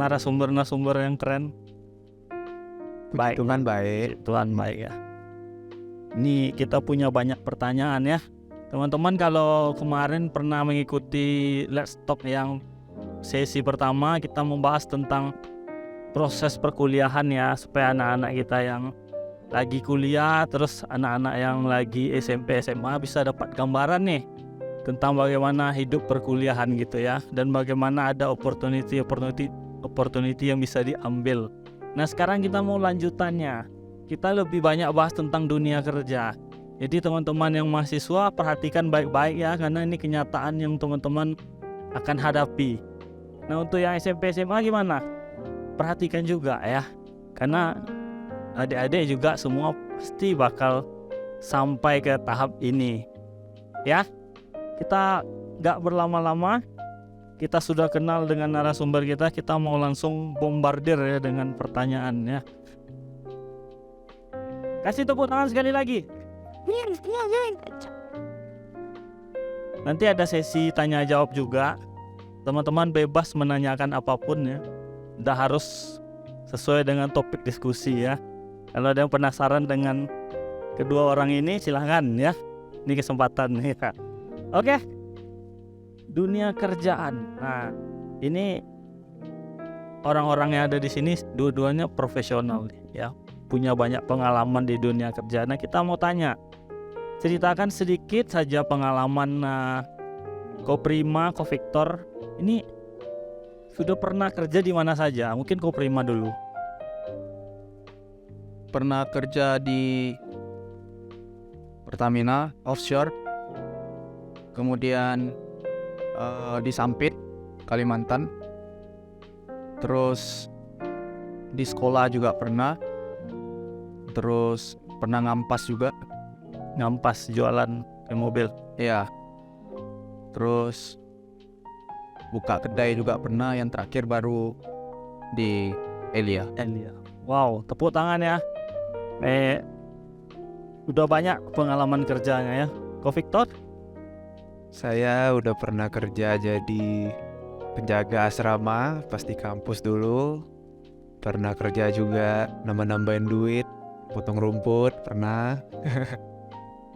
narasumber-narasumber yang keren. Baik. Tuhan baik. Tuhan baik ya. Ini kita punya banyak pertanyaan ya. Teman-teman kalau kemarin pernah mengikuti Let's Talk yang sesi pertama, kita membahas tentang proses perkuliahan ya, supaya anak-anak kita yang lagi kuliah, terus anak-anak yang lagi SMP, SMA bisa dapat gambaran nih tentang bagaimana hidup perkuliahan gitu ya, dan bagaimana ada opportunity yang bisa diambil. Nah sekarang kita mau lanjutannya, kita lebih banyak bahas tentang dunia kerja. Jadi teman-teman yang mahasiswa perhatikan baik-baik ya, karena ini kenyataan yang teman-teman akan hadapi. Nah untuk yang SMP SMA gimana? Perhatikan juga ya, karena adik-adik juga semua pasti bakal sampai ke tahap ini ya. Kita gak berlama-lama, kita sudah kenal dengan narasumber kita mau langsung bombardir ya dengan pertanyaan ya. Kasih tepuk tangan sekali lagi. Nanti ada sesi tanya jawab juga. Teman-teman bebas menanyakan apapun ya, tidak harus sesuai dengan topik diskusi ya. Kalau ada yang penasaran dengan kedua orang ini silahkan ya, ini kesempatan ya. Oke, dunia kerjaan. Nah ini orang-orang yang ada di sini dua-duanya profesional ya, punya banyak pengalaman di dunia kerja. Nah kita mau tanya, ceritakan sedikit saja pengalaman Ko Prima, Ko Victor ini sudah pernah kerja di mana saja. Mungkin Ko Prima dulu. Pernah kerja di Pertamina offshore, kemudian di Sampit, Kalimantan. Terus di sekolah juga pernah. Terus pernah ngampas juga. Ngampas jualan mobil. Iya. Terus buka kedai juga pernah. Yang terakhir baru di Elia. Wow, tepuk tangan ya. Udah banyak pengalaman kerjanya ya. Ko Victor? Saya udah pernah kerja jadi penjaga asrama pas di kampus dulu. Pernah kerja juga nambah-nambahin duit, potong rumput, pernah.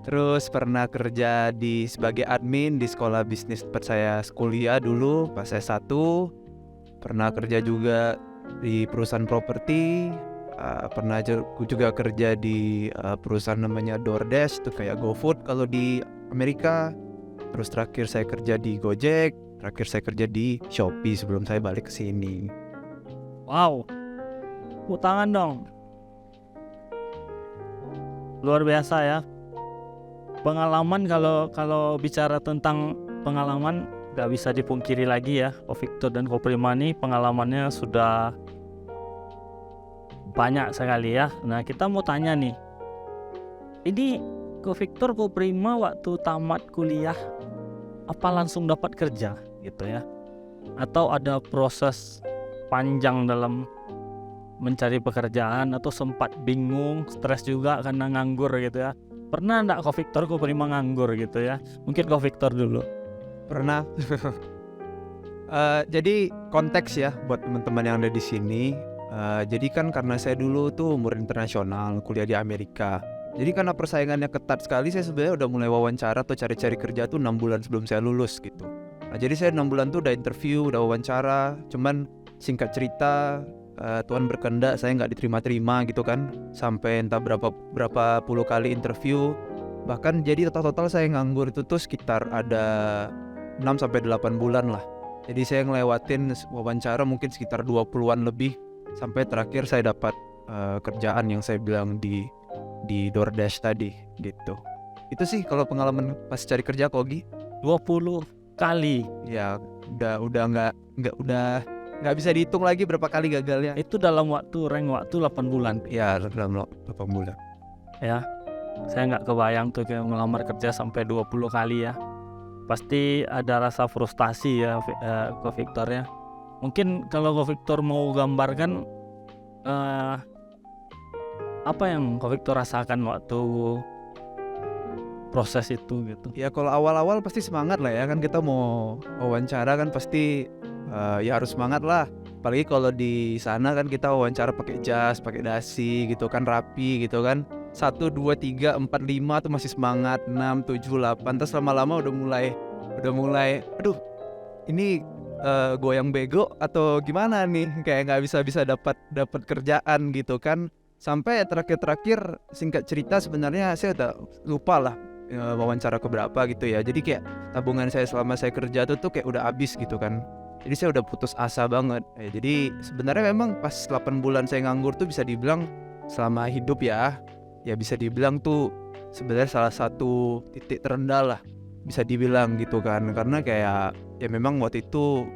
Terus pernah kerja sebagai admin di sekolah bisnis tempat saya kuliah dulu pas S1. Pernah kerja juga di perusahaan properti. Pernah juga kerja di perusahaan namanya DoorDash, itu kayak GoFood kalau di Amerika. Terus terakhir saya kerja di Gojek, terakhir saya kerja di Shopee sebelum saya balik ke sini. Wow, tepuk tangan dong. Luar biasa ya. Pengalaman, kalau bicara tentang pengalaman gak bisa dipungkiri lagi ya. Ko Victor dan Ko Prima ini pengalamannya sudah banyak sekali ya. Nah kita mau tanya nih, ini Ko Victor, Ko Prima waktu tamat kuliah apa langsung dapat kerja gitu ya, atau ada proses panjang dalam mencari pekerjaan, atau sempat bingung, stres juga karena nganggur gitu ya? Pernah enggak Ko Victor, Ko Prima nganggur gitu ya? Mungkin Ko Victor dulu. Pernah. Jadi konteks ya buat teman-teman yang ada di sini. Jadi kan karena saya dulu tuh umur internasional, kuliah di Amerika. Jadi karena persaingannya ketat sekali, saya sebenarnya udah mulai wawancara atau cari-cari kerja tuh 6 bulan sebelum saya lulus gitu. Nah jadi saya 6 bulan tuh udah interview, udah wawancara. Cuman singkat cerita, Tuhan berkehendak saya nggak diterima-terima gitu kan. Sampai entah berapa puluh kali interview. Bahkan jadi total saya nganggur itu tuh sekitar ada 6-8 bulan lah. Jadi saya ngelewatin wawancara mungkin sekitar 20-an lebih, sampai terakhir saya dapat kerjaan yang saya bilang di DoorDash tadi gitu. Itu sih kalau pengalaman pas cari kerja Kogi. 20 kali Ya udah nggak bisa dihitung lagi berapa kali gagalnya. itu dalam waktu 8 bulan Ya dalam 8 bulan. ya. Saya nggak kebayang tuh kayak ngelamar kerja sampai 20 kali ya. Pasti ada rasa frustasi ya Ko Victor ya. Mungkin kalau Ko Victor mau gambarkan apa yang Ko Victor rasakan waktu proses itu gitu. Ya kalau awal-awal pasti semangat lah ya, kan kita mau wawancara kan pasti ya harus semangat lah. Apalagi kalau di sana kan kita wawancara pakai jas, pakai dasi gitu kan, rapi gitu kan. 1, 2, 3, 4, 5 tuh masih semangat. 6, 7, 8. Terus lama-lama udah mulai aduh ini goyang bego atau gimana nih, kayak nggak bisa dapat kerjaan gitu kan. Sampai terakhir singkat cerita sebenarnya saya udah lupa lah wawancara keberapa gitu ya. Jadi kayak tabungan saya selama saya kerja tuh kayak udah habis gitu kan. Jadi saya udah putus asa banget. Jadi sebenarnya memang pas 8 bulan saya nganggur tuh bisa dibilang selama hidup ya bisa dibilang tuh sebenarnya salah satu titik terendah lah bisa dibilang gitu kan. Karena kayak ya memang waktu itu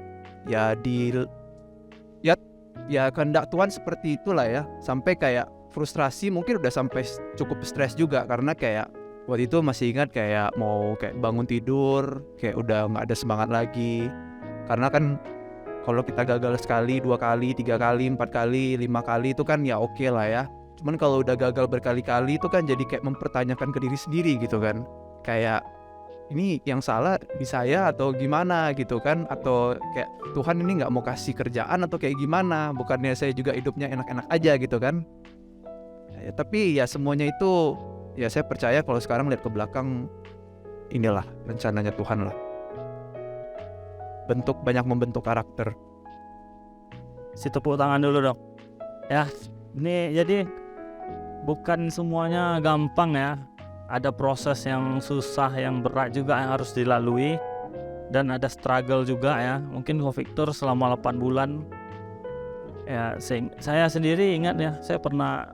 ya kehendak Tuhan seperti itulah ya. Sampai kayak frustrasi, mungkin udah sampai cukup stres juga karena kayak waktu itu masih ingat kayak mau kayak bangun tidur kayak udah nggak ada semangat lagi. Karena kan kalau kita gagal sekali, 2 kali, 3 kali, 4 kali, 5 kali itu kan ya oke lah ya. Cuman kalau udah gagal berkali-kali itu kan jadi kayak mempertanyakan ke diri sendiri gitu kan. Kayak ini yang salah di saya atau gimana gitu kan, atau kayak Tuhan ini nggak mau kasih kerjaan atau kayak gimana, bukannya saya juga hidupnya enak-enak aja gitu kan. Tapi ya semuanya itu ya saya percaya kalau sekarang lihat ke belakang inilah rencananya Tuhan lah, banyak membentuk karakter. Si tepuk tangan dulu dong ya. Ini jadi bukan semuanya gampang ya. Ada proses yang susah, yang berat juga yang harus dilalui. Dan ada struggle juga ya. Mungkin Ko Victor selama 8 bulan ya, saya sendiri ingat ya, saya pernah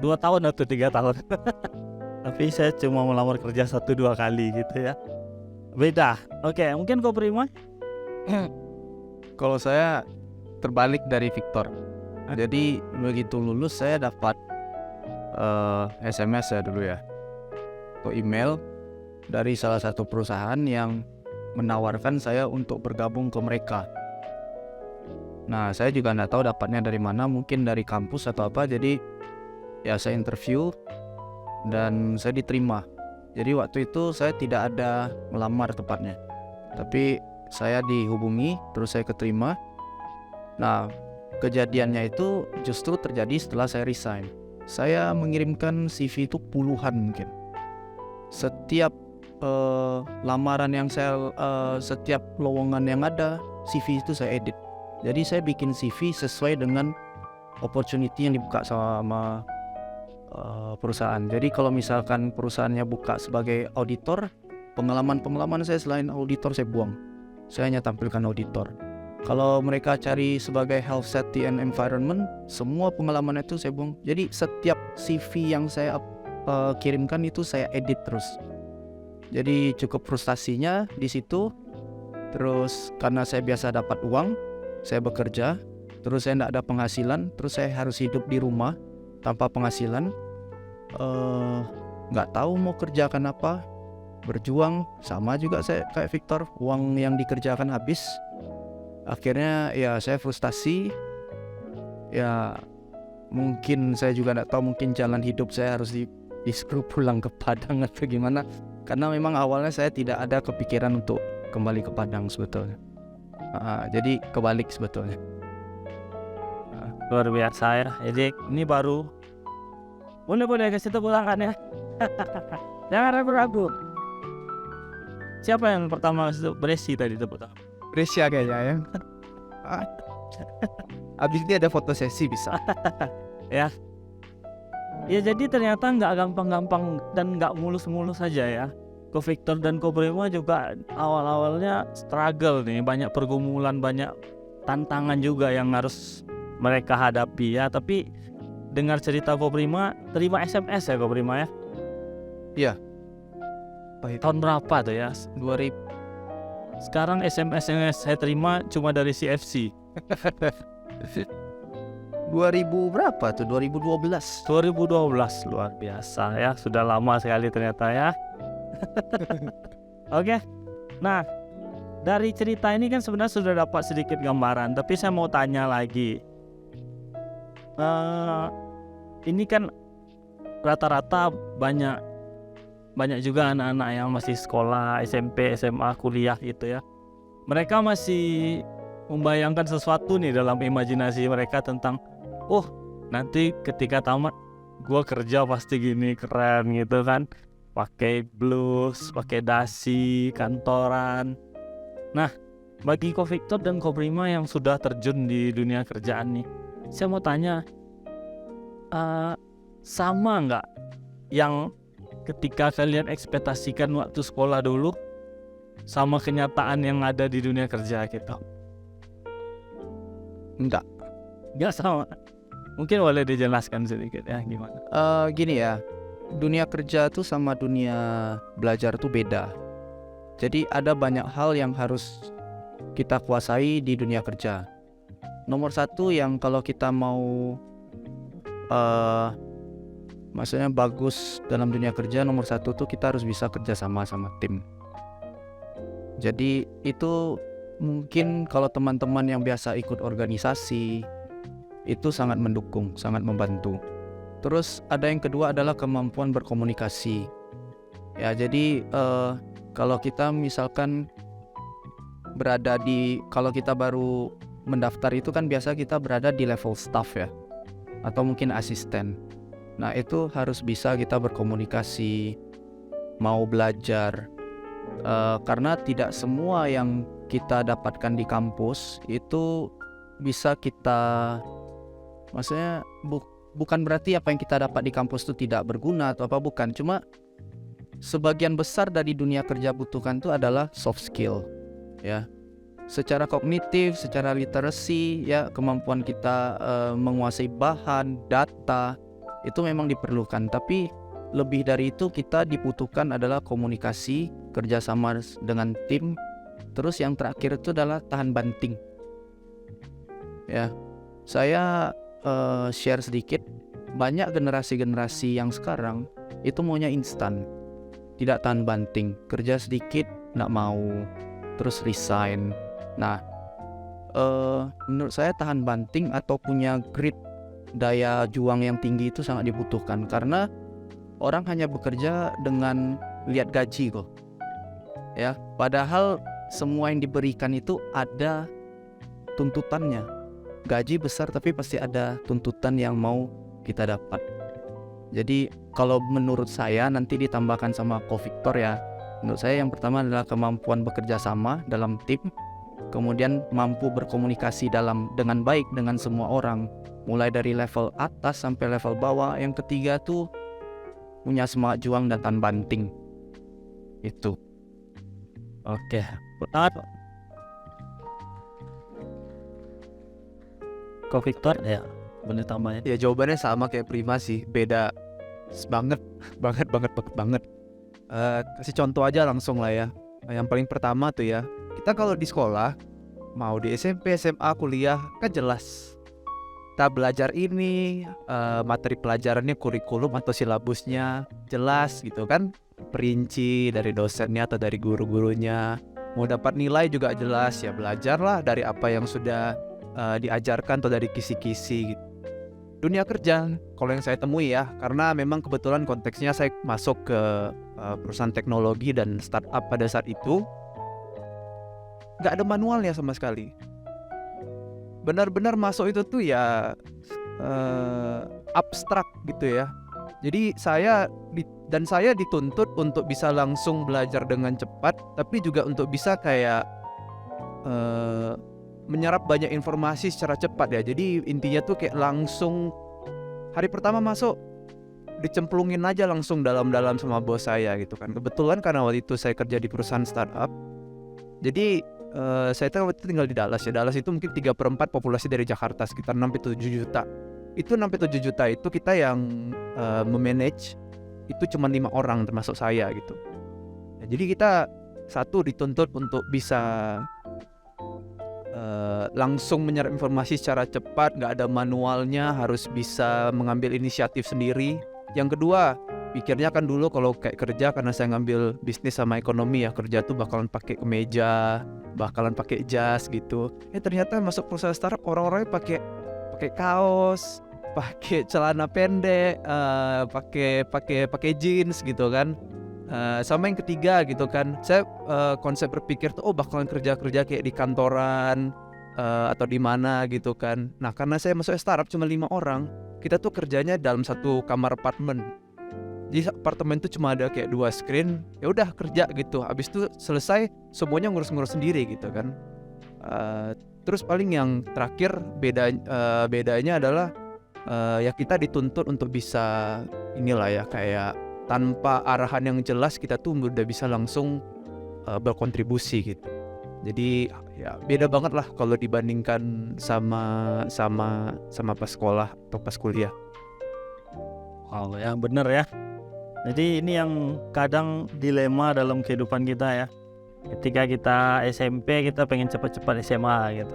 2 tahun atau 3 tahun tapi saya cuma melamar kerja 1-2 kali gitu ya. Beda. Oke, mungkin Ko Prima. Kalau saya terbalik dari Victor. Jadi begitu lulus saya dapat SMS ya dulu ya, atau email dari salah satu perusahaan yang menawarkan saya untuk bergabung ke mereka. Nah, saya juga nggak tahu dapatnya dari mana, mungkin dari kampus atau apa. Jadi ya saya interview dan saya diterima. Jadi waktu itu saya tidak ada melamar tepatnya, tapi saya dihubungi terus saya keterima. Nah, kejadiannya itu justru terjadi setelah saya resign. Saya mengirimkan CV itu puluhan mungkin. Setiap lamaran yang setiap lowongan yang ada, CV itu saya edit. Jadi saya bikin CV sesuai dengan opportunity yang dibuka sama perusahaan. Jadi kalau misalkan perusahaannya buka sebagai auditor, pengalaman saya selain auditor saya buang. Saya hanya tampilkan auditor. Kalau mereka cari sebagai health, safety, and environment, semua pengalaman itu saya buang. Jadi setiap CV yang saya kirimkan itu saya edit terus. Jadi cukup frustasinya di situ. Terus karena saya biasa dapat uang, saya bekerja, terus saya tidak ada penghasilan, terus saya harus hidup di rumah tanpa penghasilan. Nggak tahu mau kerjakan apa, berjuang sama juga saya kayak Victor, uang yang dikerjakan habis. Akhirnya ya saya frustasi. Ya mungkin saya juga nggak tahu, mungkin jalan hidup saya harus disuruh pulang ke Padang atau gimana. Karena memang awalnya saya tidak ada kepikiran untuk kembali ke Padang sebetulnya. Jadi kebalik sebetulnya. Luar biasa ya. Jadi ini baru boleh kasih tepuk tangan ya. Jangan ragu-ragu. Siapa yang pertama kasih Bresi tadi tepuk tangan? Brescia kayaknya ya. Abis ini ada foto sesi bisa. Ya. Ya jadi ternyata nggak gampang-gampang dan nggak mulus-mulus saja ya. Ko Victor dan Ko Prima juga awal-awalnya struggle nih, banyak pergumulan, banyak tantangan juga yang harus mereka hadapi ya. Tapi dengar cerita Ko Prima, terima SMS ya Ko Prima ya? Iya. Tahun berapa tuh ya? 2000. Sekarang SMS yang saya terima cuma dari CFC. 2000 berapa tuh? 2012. 2012, luar biasa ya. Sudah lama sekali ternyata ya. Oke. Nah, dari cerita ini kan sebenarnya sudah dapat sedikit gambaran. Tapi saya mau tanya lagi. Ini kan rata-rata banyak juga anak-anak yang masih sekolah, SMP, SMA, kuliah gitu ya. Mereka masih membayangkan sesuatu nih dalam imajinasi mereka tentang, oh nanti ketika tamat gue kerja pasti gini keren gitu kan, pakai blus, pakai dasi, kantoran. Nah, bagi Ko Victor dan Ko Prima yang sudah terjun di dunia kerjaan nih, saya mau tanya, sama nggak yang ketika kalian ekspektasikan waktu sekolah dulu sama kenyataan yang ada di dunia kerja gitu? Enggak. Nggak sama. Mungkin boleh dijelaskan sedikit ya gimana? Gini ya, dunia kerja tuh sama dunia belajar tuh beda. Jadi ada banyak hal yang harus kita kuasai di dunia kerja. Nomor satu yang kalau kita mau maksudnya bagus dalam dunia kerja, nomor satu tuh kita harus bisa kerja sama tim. Jadi itu mungkin kalau teman-teman yang biasa ikut organisasi itu sangat mendukung, sangat membantu. Terus ada yang kedua adalah kemampuan berkomunikasi. Ya, jadi kalau kita misalkan kalau kita baru mendaftar itu kan biasa kita berada di level staff ya, atau mungkin asisten. Nah, itu harus bisa kita berkomunikasi, mau belajar, karena tidak semua yang kita dapatkan di kampus itu bisa kita, maksudnya bukan berarti apa yang kita dapat di kampus itu tidak berguna atau apa, bukan. Cuma sebagian besar dari dunia kerja butuhkan itu adalah soft skill ya, secara kognitif, secara literasi ya, kemampuan kita menguasai bahan, data itu memang diperlukan. Tapi lebih dari itu kita dibutuhkan adalah komunikasi, kerjasama dengan tim. Terus yang terakhir itu adalah tahan banting ya. Saya share sedikit, banyak generasi yang sekarang itu maunya instan, tidak tahan banting, kerja sedikit nggak mau, terus resign. Nah, menurut saya tahan banting atau punya grit, daya juang yang tinggi itu sangat dibutuhkan, karena orang hanya bekerja dengan lihat gaji kok ya, padahal semua yang diberikan itu ada tuntutannya. Gaji besar tapi pasti ada tuntutan yang mau kita dapat. Jadi kalau menurut saya nanti ditambahkan sama Ko Victor ya, menurut saya yang pertama adalah kemampuan bekerja sama dalam tim, kemudian mampu berkomunikasi dengan baik dengan semua orang, mulai dari level atas sampai level bawah. Yang ketiga tuh punya semangat juang dan tahan banting. Itu. Oke, pertama Ko Victor ya, bener tambahnya. Ya jawabannya sama kayak Prima sih, beda banget. Kasih contoh aja langsung lah ya. Yang paling pertama tuh ya, kita kalau di sekolah, mau di SMP, SMA, kuliah, kan jelas kita belajar ini, materi pelajarannya, kurikulum atau silabusnya jelas gitu kan, perinci dari dosennya atau dari guru-gurunya. Mau dapat nilai juga jelas ya, belajarlah dari apa yang sudah diajarkan atau dari kisi-kisi gitu. Dunia kerja kalau yang saya temui ya, karena memang kebetulan konteksnya saya masuk ke perusahaan teknologi dan startup pada saat itu, nggak ada manualnya sama sekali. Benar-benar masuk itu tuh ya abstrak gitu ya. Jadi saya dituntut untuk bisa langsung belajar dengan cepat, tapi juga untuk bisa kayak menyerap banyak informasi secara cepat ya. Jadi intinya tuh kayak langsung hari pertama masuk dicemplungin aja langsung dalam-dalam sama bos saya gitu kan. Kebetulan karena waktu itu saya kerja di perusahaan startup, jadi saya waktu itu tinggal di Dallas ya. Dallas itu mungkin 3/4 populasi dari Jakarta, sekitar 6-7 juta. Itu 6-7 juta itu kita yang memanage itu cuma 5 orang termasuk saya gitu. Nah, jadi kita satu dituntut untuk bisa langsung menyerap informasi secara cepat, gak ada manualnya, harus bisa mengambil inisiatif sendiri. Yang kedua, pikirnya kan dulu kalau kayak kerja, karena saya ngambil bisnis sama ekonomi ya, kerja tuh bakalan pakai kemeja, bakalan pakai jas gitu. Ternyata masuk perusahaan startup orang-orangnya pakai kaos, pakai celana pendek, pakai jeans gitu kan. Sama yang ketiga gitu kan, saya konsep berpikir tuh bakalan kerja kayak di kantoran, atau di mana gitu kan. Nah karena saya masuk startup cuma 5 orang, kita tuh kerjanya dalam satu kamar apartemen. Jadi apartemen tuh cuma ada kayak 2 screen, ya udah kerja gitu. Habis itu selesai semuanya ngurus-ngurus sendiri gitu kan. Terus paling yang terakhir bedanya adalah ya kita dituntut untuk bisa inilah ya, kayak tanpa arahan yang jelas kita tuh udah bisa langsung berkontribusi gitu. Jadi ya beda banget lah kalau dibandingkan sama pas sekolah atau pas kuliah. Wow, ya bener ya. Jadi ini yang kadang dilema dalam kehidupan kita ya. Ketika kita SMP kita pengen cepat-cepat SMA gitu.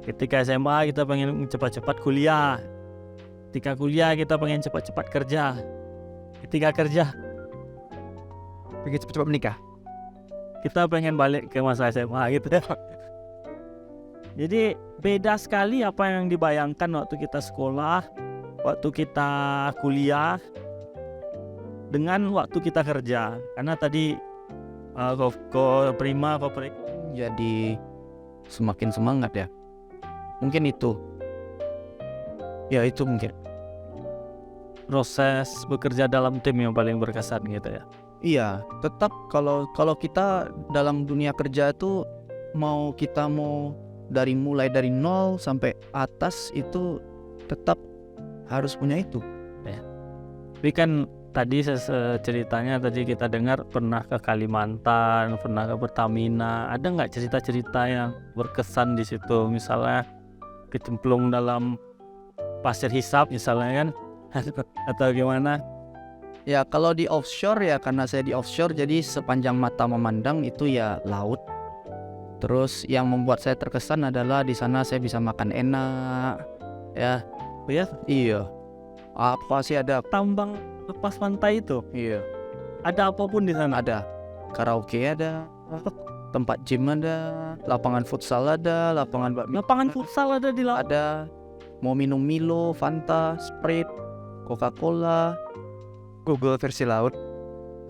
Ketika SMA kita pengen cepat-cepat kuliah. Ketika kuliah kita pengen cepat-cepat kerja. Ketika kerja Pengen cepat-cepat menikah. kita pengen balik ke masa SMA gitu ya. Jadi beda sekali apa yang dibayangkan waktu kita sekolah, waktu kita kuliah, dengan waktu kita kerja. Karena tadi Prima Jadi semakin semangat ya. Mungkin itu. Ya itu mungkin. proses bekerja dalam tim yang paling berkesan gitu ya. Iya, tetap kalau kita dalam dunia kerja itu kita mau mulai dari nol sampai atas itu tetap harus punya itu. Tapi kan tadi ceritanya tadi kita dengar pernah ke Kalimantan, pernah ke Pertamina. Ada nggak cerita-cerita yang berkesan di situ? Misalnya kecemplung dalam pasir hisap misalnya kan, atau gimana? Ya kalau di offshore ya, karena saya di offshore jadi sepanjang mata memandang itu ya laut. Terus yang membuat saya terkesan adalah di sana saya bisa makan enak. Ya, Oh ya, iya. Apa sih ada? tambang lepas pantai itu Iya, ada apapun di sana. ada. Karaoke ada, tempat gym ada, lapangan futsal ada, lapangan badminton Lapangan futsal ada di laut. ada. Mau minum Milo, Fanta, Sprite, Coca-Cola, Google versi laut.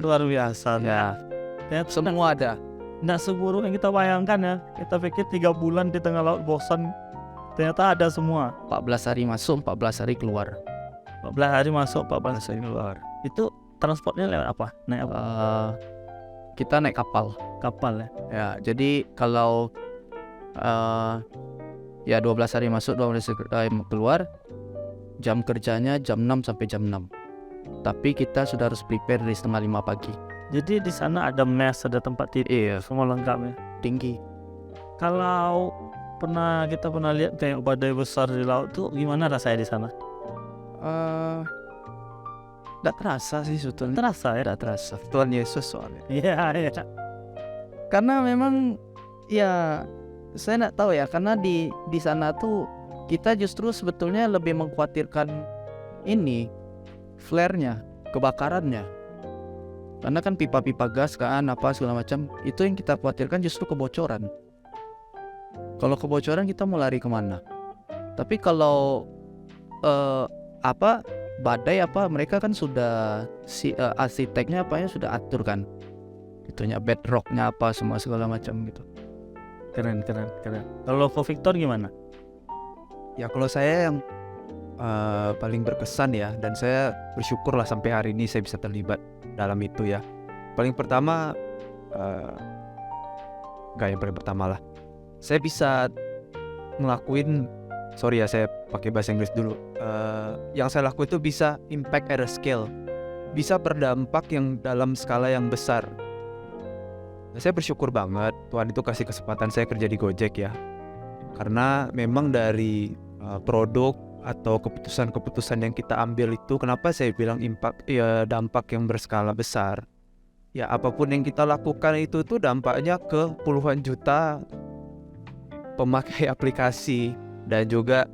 Luar biasa. ya Ternyata semua ada. nggak seburuk yang kita bayangkan ya. Kita pikir 3 bulan di tengah laut bosan. Ternyata ada semua. 14 hari masuk, 14 hari keluar. 14 hari masuk, 14 hari keluar. Itu transportnya lewat apa? Naik apa? Kita naik kapal. Kapal ya. Ya, jadi kalau ya 12 hari masuk, 12 hari keluar, jam kerjanya jam 6 sampai jam 6. Tapi kita sudah harus prepare dari setengah 5 pagi. Jadi di sana ada mes, ada tempat tidur, Iya, semua lengkapnya. tinggi. Kalau kita pernah lihat kayak badai besar di laut tuh gimana rasanya di sana? Nggak terasa sih sebetulnya. Terasa ya? Nggak terasa. Tuhan Yesus soalnya. Iya, iya. Karena memang ya saya nggak tahu ya, karena di sana tuh kita justru sebetulnya lebih mengkhawatirkan ini flare-nya, kebakarannya. Karena kan pipa-pipa gas kan apa segala macam, itu yang kita khawatirkan justru kebocoran. Kalau kebocoran kita mau lari kemana? Tapi kalau badai mereka kan sudah arsiteknya sudah atur kan, itunya bedrocknya semua segala macam gitu. Keren. Kalau Ko Victor gimana? Ya kalau saya yang paling berkesan ya, dan saya bersyukur lah sampai hari ini saya bisa terlibat dalam itu ya. Paling pertama yang paling pertama lah, saya bisa ngelakuin, sorry ya saya pakai bahasa Inggris dulu, yang saya lakuin itu bisa impact at a scale, bisa berdampak yang dalam skala yang besar. Saya bersyukur banget Tuhan itu kasih kesempatan saya kerja di Gojek ya, karena memang dari produk atau keputusan-keputusan yang kita ambil itu, kenapa saya bilang impact ya, dampak yang berskala besar ya. Apapun yang kita lakukan itu tuh dampaknya ke puluhan juta pemakai aplikasi, dan juga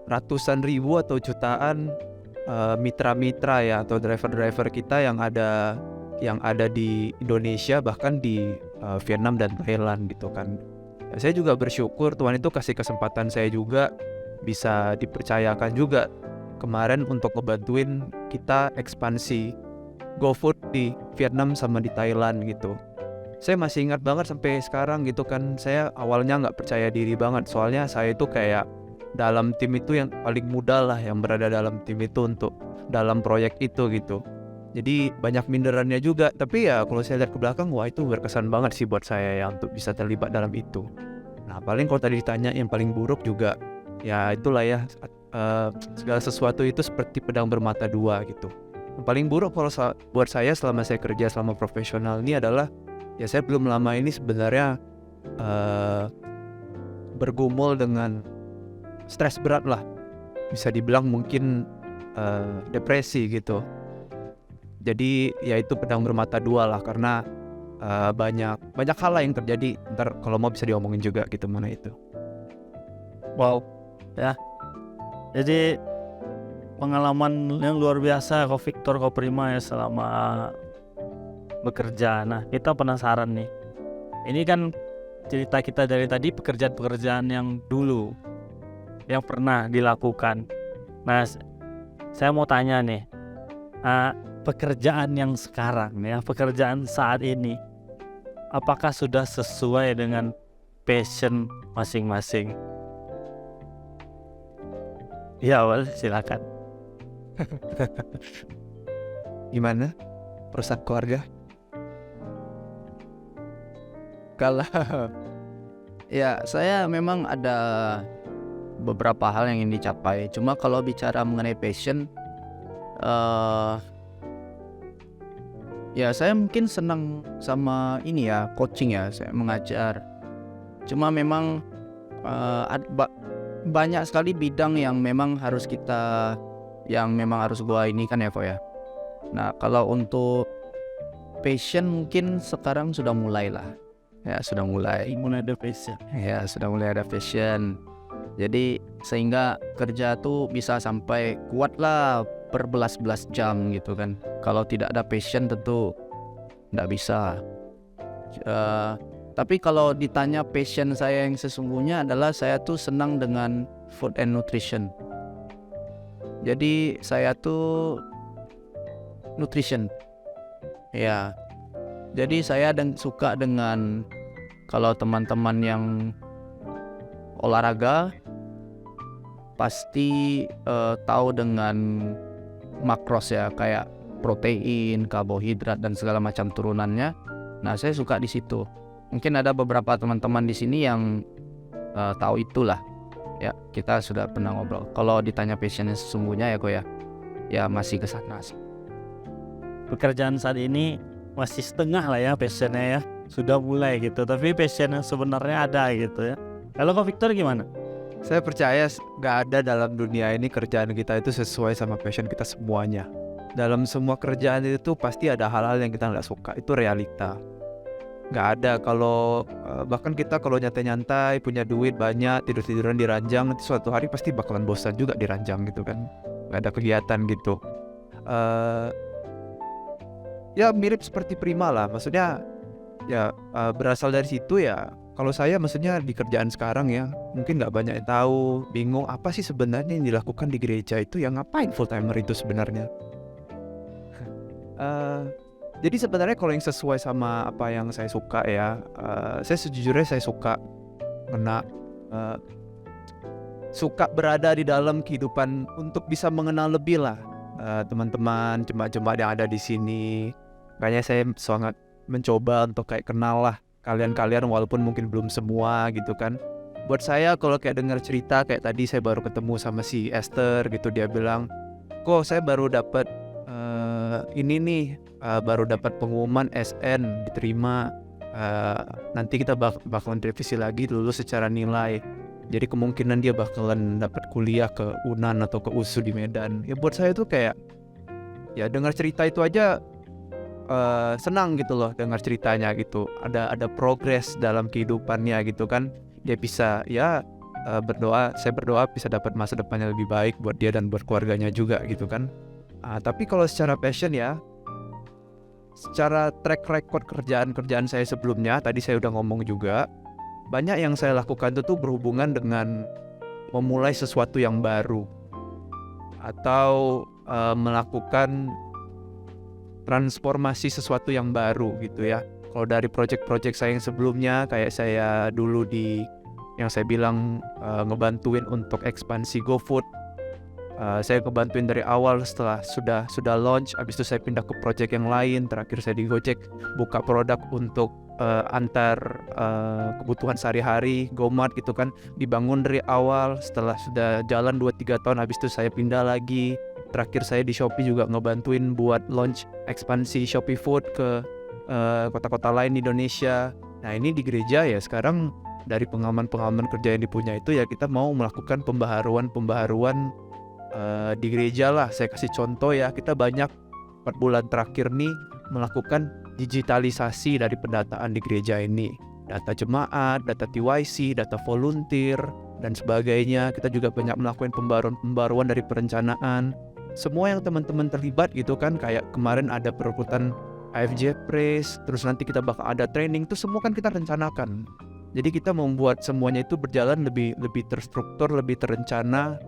ratusan ribu atau jutaan mitra-mitra ya, atau driver-driver kita yang ada di Indonesia, bahkan di Vietnam dan Thailand gitu kan. Ya, saya juga bersyukur Tuhan itu kasih kesempatan saya juga bisa dipercayakan juga kemarin untuk ngebantuin kita ekspansi GoFood di Vietnam sama di Thailand gitu. Saya masih ingat banget sampai sekarang gitu kan. Saya awalnya nggak percaya diri banget, soalnya saya itu kayak dalam tim itu yang paling muda lah, yang berada dalam tim itu untuk dalam proyek itu gitu. Jadi banyak minderannya juga, tapi ya kalau saya lihat ke belakang, wah itu berkesan banget sih buat saya ya untuk bisa terlibat dalam itu. Nah paling kalau tadi ditanya yang paling buruk juga, ya itulah ya, segala sesuatu itu seperti pedang bermata dua gitu. Yang paling buruk kalau buat saya selama saya kerja selama profesional ini adalah, ya saya belum lama ini sebenarnya bergumul dengan stres berat lah, bisa dibilang mungkin depresi gitu. Jadi ya itu pedang bermata dua lah, karena banyak hal lah yang terjadi. Ntar kalau mau bisa diomongin juga gitu mana itu. Wow, ya. Jadi pengalaman yang luar biasa Ko Victor, Ko Prima ya selama bekerja. Nah, kita penasaran nih. Ini kan cerita kita dari tadi pekerjaan-pekerjaan yang dulu yang pernah dilakukan. Nah, saya mau tanya nih, pekerjaan yang sekarang ya, pekerjaan saat ini, apakah sudah sesuai dengan passion masing-masing? Ya, awal silakan. Gimana? Perusahaan keluarga? Kalau ya saya memang ada beberapa hal yang ingin dicapai. Cuma kalau bicara mengenai passion, ya saya mungkin senang sama ini ya, coaching ya, saya mengajar. Cuma memang banyak sekali bidang yang memang harus gua ini kan ya kok ya. Nah kalau untuk passion mungkin sekarang sudah mulai lah. Ya sudah mulai Mulai ada passion. Ya sudah mulai ada passion. Jadi sehingga kerja tuh bisa sampai kuat lah berbelas-belas jam gitu kan. Kalau tidak ada passion tentu tidak bisa. Tapi kalau ditanya passion saya yang sesungguhnya adalah saya tuh senang dengan food and nutrition. Jadi saya tuh nutrition. Ya. Jadi saya suka dengan, kalau teman-teman yang olahraga pasti tahu dengan makros ya, kayak protein, karbohidrat dan segala macam turunannya. Nah, saya suka di situ. Mungkin ada beberapa teman-teman di sini yang tahu itulah. Ya, kita sudah pernah ngobrol. Kalau ditanya passionnya sesungguhnya ya kok ya masih ke sana sih. Pekerjaan saat ini masih setengah lah ya passionnya ya, sudah mulai gitu, tapi passion yang sebenarnya ada gitu ya. Kalau Ko Victor gimana? Saya percaya gak ada dalam dunia ini kerjaan kita itu sesuai sama passion kita semuanya. Dalam semua kerjaan itu pasti ada hal-hal yang kita gak suka, itu realita. Gak ada kalau bahkan kita kalau nyantai-nyantai, punya duit banyak, tidur-tiduran di ranjang, nanti suatu hari pasti bakalan bosan juga di ranjang gitu kan. Gak ada kegiatan gitu. Ya mirip seperti Prima lah, maksudnya ya berasal dari situ ya. Kalau saya maksudnya di kerjaan sekarang ya, mungkin nggak banyak yang tahu, bingung apa sih sebenarnya yang dilakukan di gereja itu, yang ngapain full timer itu sebenarnya. Jadi sebenarnya kalau yang sesuai sama apa yang saya suka ya, saya sejujurnya saya suka suka berada di dalam kehidupan untuk bisa mengenal lebih lah teman-teman, jemaat-jemaat yang ada di sini. Kayaknya saya sangat mencoba untuk kayak kenal lah kalian-kalian walaupun mungkin belum semua gitu kan. Buat saya kalau kayak dengar cerita kayak tadi saya baru ketemu sama si Esther gitu, dia bilang, "Kok saya baru dapat ini nih, baru dapat pengumuman SN diterima. Nanti kita bakalan revisi lagi lulus secara nilai. Jadi kemungkinan dia bakalan dapat kuliah ke UNAN atau ke USU di Medan." Ya buat saya tuh kayak ya dengar cerita itu aja senang gitu loh, dengar ceritanya gitu. Ada progres dalam kehidupannya gitu kan. Dia bisa ya saya berdoa bisa dapat masa depannya lebih baik buat dia dan buat keluarganya juga gitu kan. Tapi kalau secara passion ya, secara track record kerjaan saya sebelumnya, tadi saya udah ngomong juga, banyak yang saya lakukan itu tuh berhubungan dengan memulai sesuatu yang baru atau melakukan transformasi sesuatu yang baru gitu ya. Kalau dari project-project saya yang sebelumnya, kayak saya dulu yang saya bilang ngebantuin untuk ekspansi GoFood. Saya ngebantuin dari awal setelah sudah launch, habis itu saya pindah ke project yang lain. Terakhir saya di Gojek buka produk untuk antar kebutuhan sehari-hari, GoMart gitu kan, dibangun dari awal. Setelah sudah jalan 2-3 tahun, habis itu saya pindah lagi. Terakhir saya di Shopee juga ngebantuin buat launch ekspansi Shopee Food ke kota-kota lain di Indonesia. Nah ini di gereja ya, sekarang dari pengalaman kerja yang dipunya itu ya kita mau melakukan pembaharuan di gereja lah. Saya kasih contoh ya, kita banyak 4 bulan terakhir nih melakukan digitalisasi dari pendataan di gereja ini. Data jemaat, data TYC, data volunteer, dan sebagainya. Kita juga banyak melakukan pembaruan dari perencanaan. Semua yang teman-teman terlibat gitu kan, kayak kemarin ada perekrutan AFJ Praise, terus nanti kita bakal ada training, itu semua kan kita rencanakan. Jadi kita membuat semuanya itu berjalan lebih terstruktur, lebih terencana,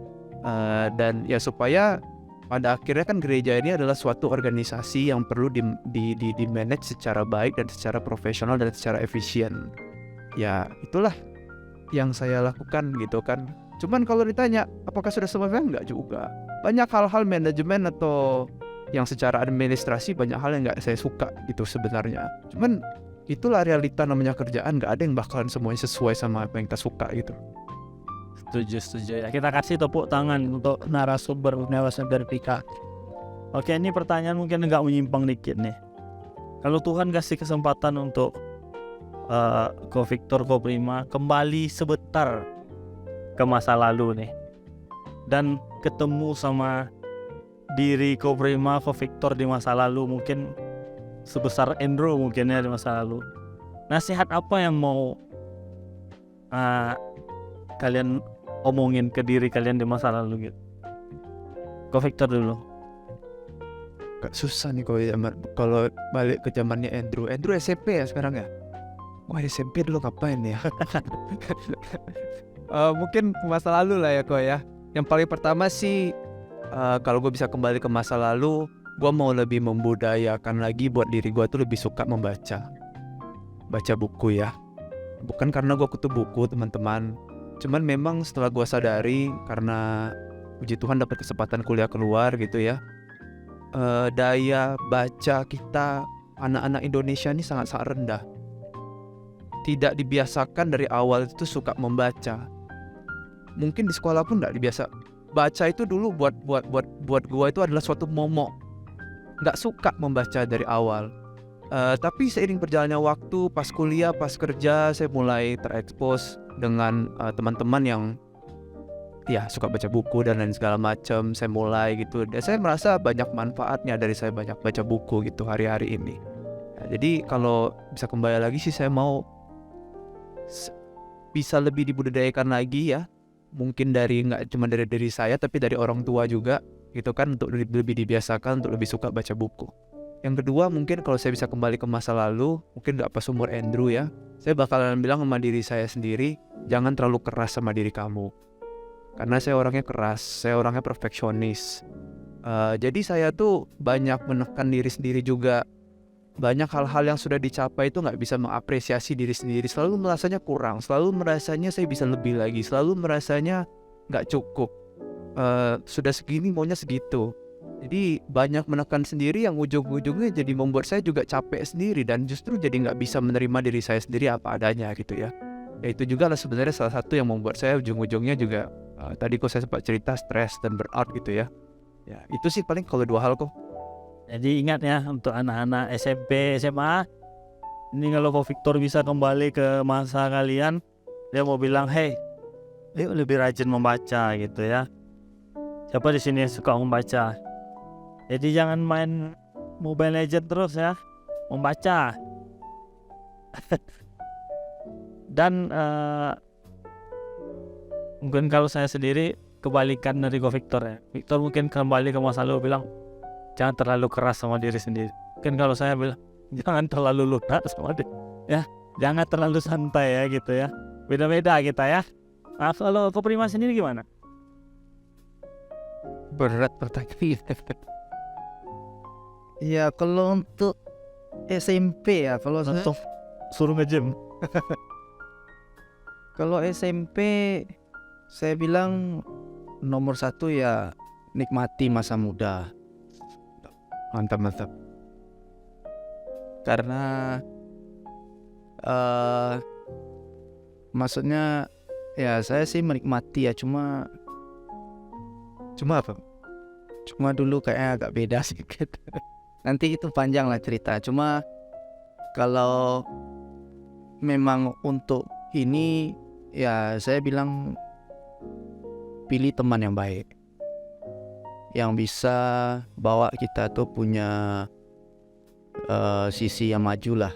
dan ya supaya pada akhirnya kan gereja ini adalah suatu organisasi yang perlu di manage secara baik dan secara profesional dan secara efisien. Ya itulah yang saya lakukan gitu kan. Cuman kalau ditanya apakah sudah sempurna, enggak juga. Banyak hal-hal manajemen atau yang secara administrasi, banyak hal yang nggak saya suka gitu sebenarnya. Cuman itulah realita namanya kerjaan, nggak ada yang bakalan semuanya sesuai sama apa yang kita suka gitu. Setuju ya. Kita kasih tepuk tangan untuk narasumber Pika. Oke, ini pertanyaan mungkin agak menyimpang dikit nih. Kalau Tuhan kasih kesempatan untuk Ko Victor, Ko Prima kembali sebentar ke masa lalu nih, dan ketemu sama diri Ko Prima, Ko Victor di masa lalu, mungkin sebesar Andrew mungkin ya di masa lalu, nasihat apa yang mau kalian omongin ke diri kalian di masa lalu gitu? Ko Victor dulu. Gak susah nih kalau balik ke zamannya Andrew SMP ya sekarang ya. Wah SMP dulu ngapain ya? Mungkin masa lalu lah ya kok ya. Yang paling pertama sih, kalau gue bisa kembali ke masa lalu, gue mau lebih membudayakan lagi buat diri gue tuh lebih suka baca buku ya. Bukan karena gue kutu buku teman-teman, cuman memang setelah gue sadari, karena puji Tuhan dapat kesempatan kuliah keluar gitu ya, daya baca kita anak-anak Indonesia ini sangat-sangat rendah. Tidak dibiasakan dari awal itu suka membaca. Mungkin di sekolah pun tidak dibiasa. Baca itu dulu buat gua itu adalah suatu momok. Nggak suka membaca dari awal. Tapi seiring berjalannya waktu, pas kuliah, pas kerja, saya mulai terekspos dengan teman-teman yang ya suka baca buku dan lain segala macam. Saya mulai gitu. Dan saya merasa banyak manfaatnya dari saya banyak baca buku gitu hari-hari ini. Jadi kalau bisa kembali lagi sih, saya mau bisa lebih dibudidayakan lagi ya. Mungkin nggak cuma dari diri saya, tapi dari orang tua juga gitu kan, untuk lebih dibiasakan untuk lebih suka baca buku. Yang kedua, mungkin kalau saya bisa kembali ke masa lalu, mungkin nggak pas umur Andrew ya, saya bakalan bilang sama diri saya sendiri, jangan terlalu keras sama diri kamu. Karena saya orangnya keras, saya orangnya perfeksionis. Jadi saya tuh banyak menekan diri sendiri juga. Banyak hal-hal yang sudah dicapai itu nggak bisa mengapresiasi diri sendiri. Selalu merasanya kurang, selalu merasanya saya bisa lebih lagi, selalu merasanya nggak cukup. Sudah segini maunya segitu. Jadi banyak menekan sendiri yang ujung-ujungnya jadi membuat saya juga capek sendiri, dan justru jadi nggak bisa menerima diri saya sendiri apa adanya gitu ya. Ya itu juga lah sebenarnya salah satu yang membuat saya ujung-ujungnya juga tadi kok saya sempat cerita stres dan burnout gitu ya. Ya itu sih paling kalau 2 hal kok. Jadi ingat ya, untuk anak-anak SMP, SMA, ini kalau Ko Victor bisa kembali ke masa kalian, dia mau bilang, hey, yuk lebih rajin membaca gitu ya. Siapa di sini yang suka membaca? Jadi jangan main Mobile Legends terus ya, membaca. Dan mungkin kalau saya sendiri kebalikan dari Ko Victor ya. Victor mungkin kembali ke masa lalu bilang, jangan terlalu keras sama diri sendiri. Mungkin kalau saya bilang, jangan terlalu lunak sama diri, ya, jangan terlalu santai ya gitu ya. Beda-beda kita ya. Nah, kalau Ko Prima sendiri gimana? Berat pertanyaan. Ya kalau untuk SMP ya, kalau saya, Untuk suruh nge-gym. kalau SMP saya bilang nomor satu ya nikmati masa muda. Mantap. Karena maksudnya ya saya sih menikmati ya, cuma Cuma apa? dulu kayaknya agak beda sedikit. Nanti itu panjang lah cerita. Cuma kalau memang untuk ini ya saya bilang pilih teman yang baik, yang bisa bawa kita tuh punya sisi yang maju lah.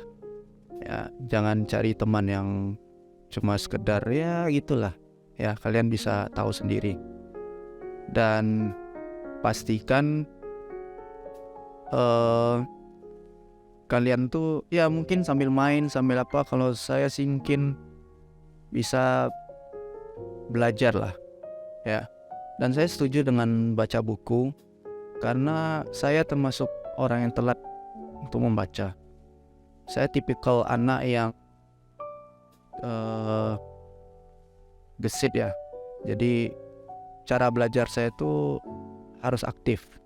Ya, jangan cari teman yang cuma sekedar ya gitulah. Ya, kalian bisa tahu sendiri. Dan pastikan kalian tuh ya mungkin sambil main, sambil apa, kalau saya sih mungkin bisa belajar lah ya. Dan saya setuju dengan baca buku, karena saya termasuk orang yang telat untuk membaca. Saya tipikal anak yang gesit ya. Jadi cara belajar saya tuh harus aktif.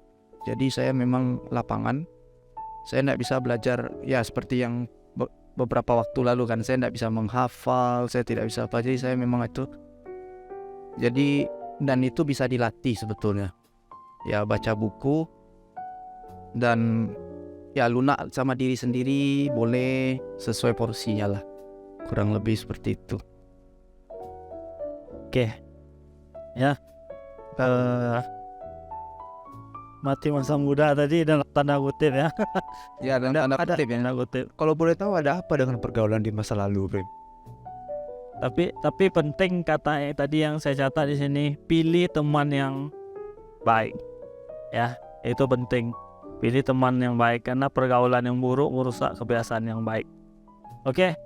Jadi saya memang lapangan. Saya tidak bisa belajar ya seperti yang beberapa waktu lalu kan. Saya tidak bisa menghafal, saya tidak bisa apa. Jadi saya memang itu. Jadi dan itu bisa dilatih sebetulnya. Ya baca buku dan ya lunak sama diri sendiri boleh sesuai porsinya lah. Kurang lebih seperti itu. Oke. Ya. Mati masa muda tadi dalam tanda kutip ya. Ya, dan ada kutip ya. Tanda kutip. Kalau boleh tahu ada apa dengan pergaulan di masa lalu, Bro? Tapi penting kata tadi yang saya catat di sini, pilih teman yang baik. Ya, itu penting. Pilih teman yang baik, karena pergaulan yang buruk merusak kebiasaan yang baik. Oke.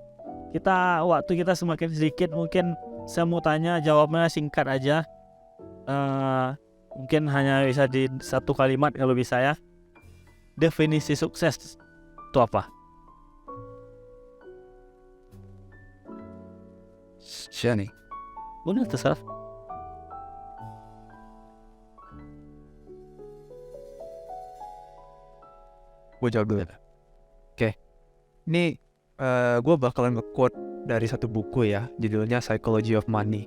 Waktu kita semakin sedikit, mungkin saya mau tanya, jawabnya singkat aja. Mungkin hanya bisa di satu kalimat kalau bisa ya. Definisi sukses itu apa? Siapa nih? Benar terserah. Gue jawab dulu. Oke. Ini gue bakalan nge-quote dari satu buku ya, judulnya Psychology of Money.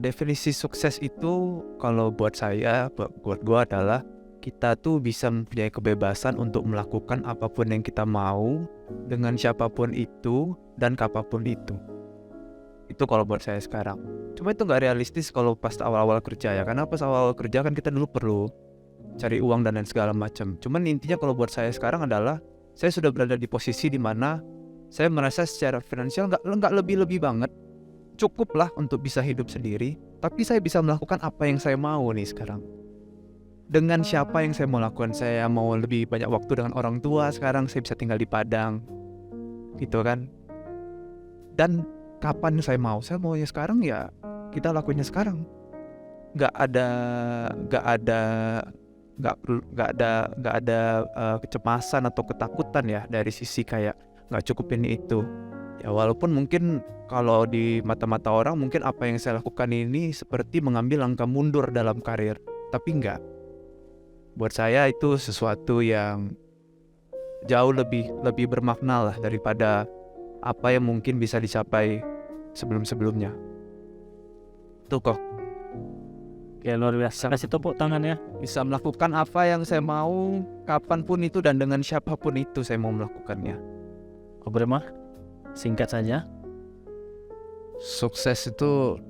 Definisi sukses itu kalau buat saya, buat gue adalah kita tuh bisa mempunyai kebebasan untuk melakukan apapun yang kita mau dengan siapapun itu dan kapanpun itu. Itu kalau buat saya sekarang. Cuma itu gak realistis kalau pas awal-awal kerja ya, karena pas awal-awal kerja kan kita dulu perlu cari uang dan lain segala macam. Cuman intinya kalau buat saya sekarang adalah saya sudah berada di posisi di mana saya merasa secara finansial nggak lebih banget, cukup lah untuk bisa hidup sendiri. Tapi saya bisa melakukan apa yang saya mau nih sekarang. Dengan siapa yang saya mau lakukan, saya mau lebih banyak waktu dengan orang tua. Sekarang saya bisa tinggal di Padang, gitu kan. Dan kapan saya maunya sekarang ya kita lakuinnya sekarang. Nggak ada kecemasan atau ketakutan ya dari sisi kayak nggak cukup ini itu ya. Walaupun mungkin kalau di mata-mata orang mungkin apa yang saya lakukan ini seperti mengambil langkah mundur dalam karir, tapi enggak. Buat saya itu sesuatu yang jauh lebih bermakna lah daripada apa yang mungkin bisa dicapai sebelumnya. Tuh kok. Oke, luar biasa. Kasih tepuk tangan ya. Bisa melakukan apa yang saya mau, kapanpun itu dan dengan siapapun itu saya mau melakukannya. Obrema, singkat saja. Sukses itu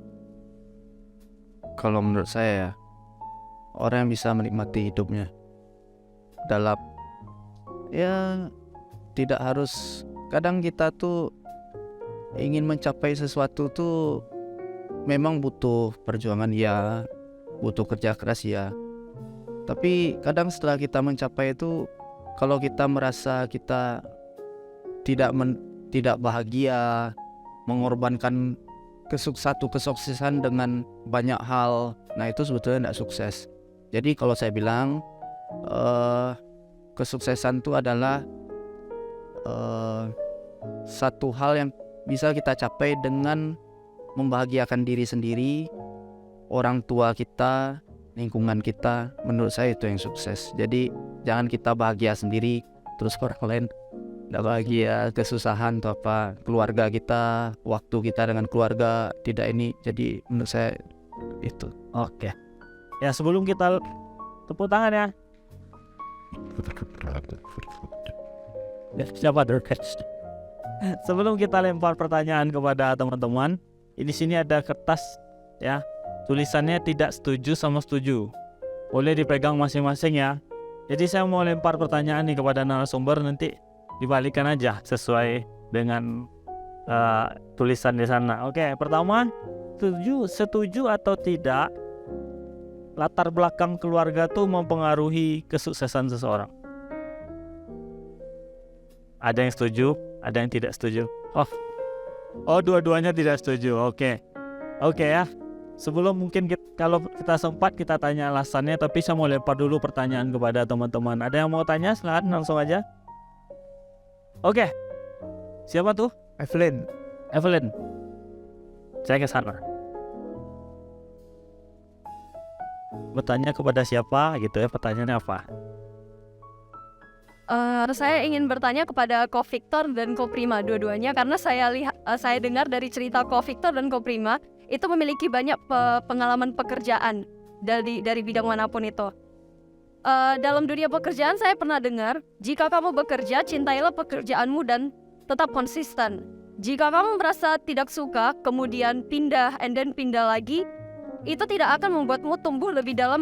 kalau menurut saya ya, orang yang bisa menikmati hidupnya dalam ya tidak harus. Kadang kita tuh ingin mencapai sesuatu tuh memang butuh perjuangan ya, butuh kerja keras ya. Tapi kadang setelah kita mencapai itu, kalau kita merasa kita tidak bahagia, mengorbankan satu kesuksesan dengan banyak hal, nah itu sebetulnya tidak sukses. Jadi kalau saya bilang kesuksesan itu adalah satu hal yang bisa kita capai dengan membahagiakan diri sendiri, orang tua kita, lingkungan kita. Menurut saya itu yang sukses. Jadi jangan kita bahagia sendiri terus orang lain tidak bahagia, kesusahan atau apa, keluarga kita, waktu kita dengan keluarga tidak ini. Jadi menurut saya itu. Oke. Ya, sebelum kita tepuk tangan ya. Siapa Durkes? Sebelum kita lempar pertanyaan kepada teman-teman, di sini ada kertas ya. Tulisannya tidak setuju sama setuju. Boleh dipegang masing-masing ya. Jadi saya mau lempar pertanyaan nih kepada narasumber, nanti dibalikan aja sesuai dengan tulisan di sana. Oke, pertama, setuju atau tidak latar belakang keluarga tuh mempengaruhi kesuksesan seseorang? Ada yang setuju, ada yang tidak setuju. Oh, dua-duanya tidak setuju. Oke ya. Sebelum mungkin kalau kita sempat kita tanya alasannya, tapi saya mau lempar dulu pertanyaan kepada teman-teman. Ada yang mau tanya? Silakan langsung aja. Oke. Siapa tuh? Evelyn. Saya ke sana. Bertanya kepada siapa gitu ya, pertanyaannya apa? Saya ingin bertanya kepada Ko Victor dan Ko Prima dua-duanya, karena saya dengar dari cerita Ko Victor dan Ko Prima itu memiliki banyak pengalaman pekerjaan dari bidang manapun itu. Dalam dunia pekerjaan saya pernah dengar, jika kamu bekerja, cintailah pekerjaanmu dan tetap konsisten. Jika kamu merasa tidak suka, kemudian pindah lagi, itu tidak akan membuatmu tumbuh lebih dalam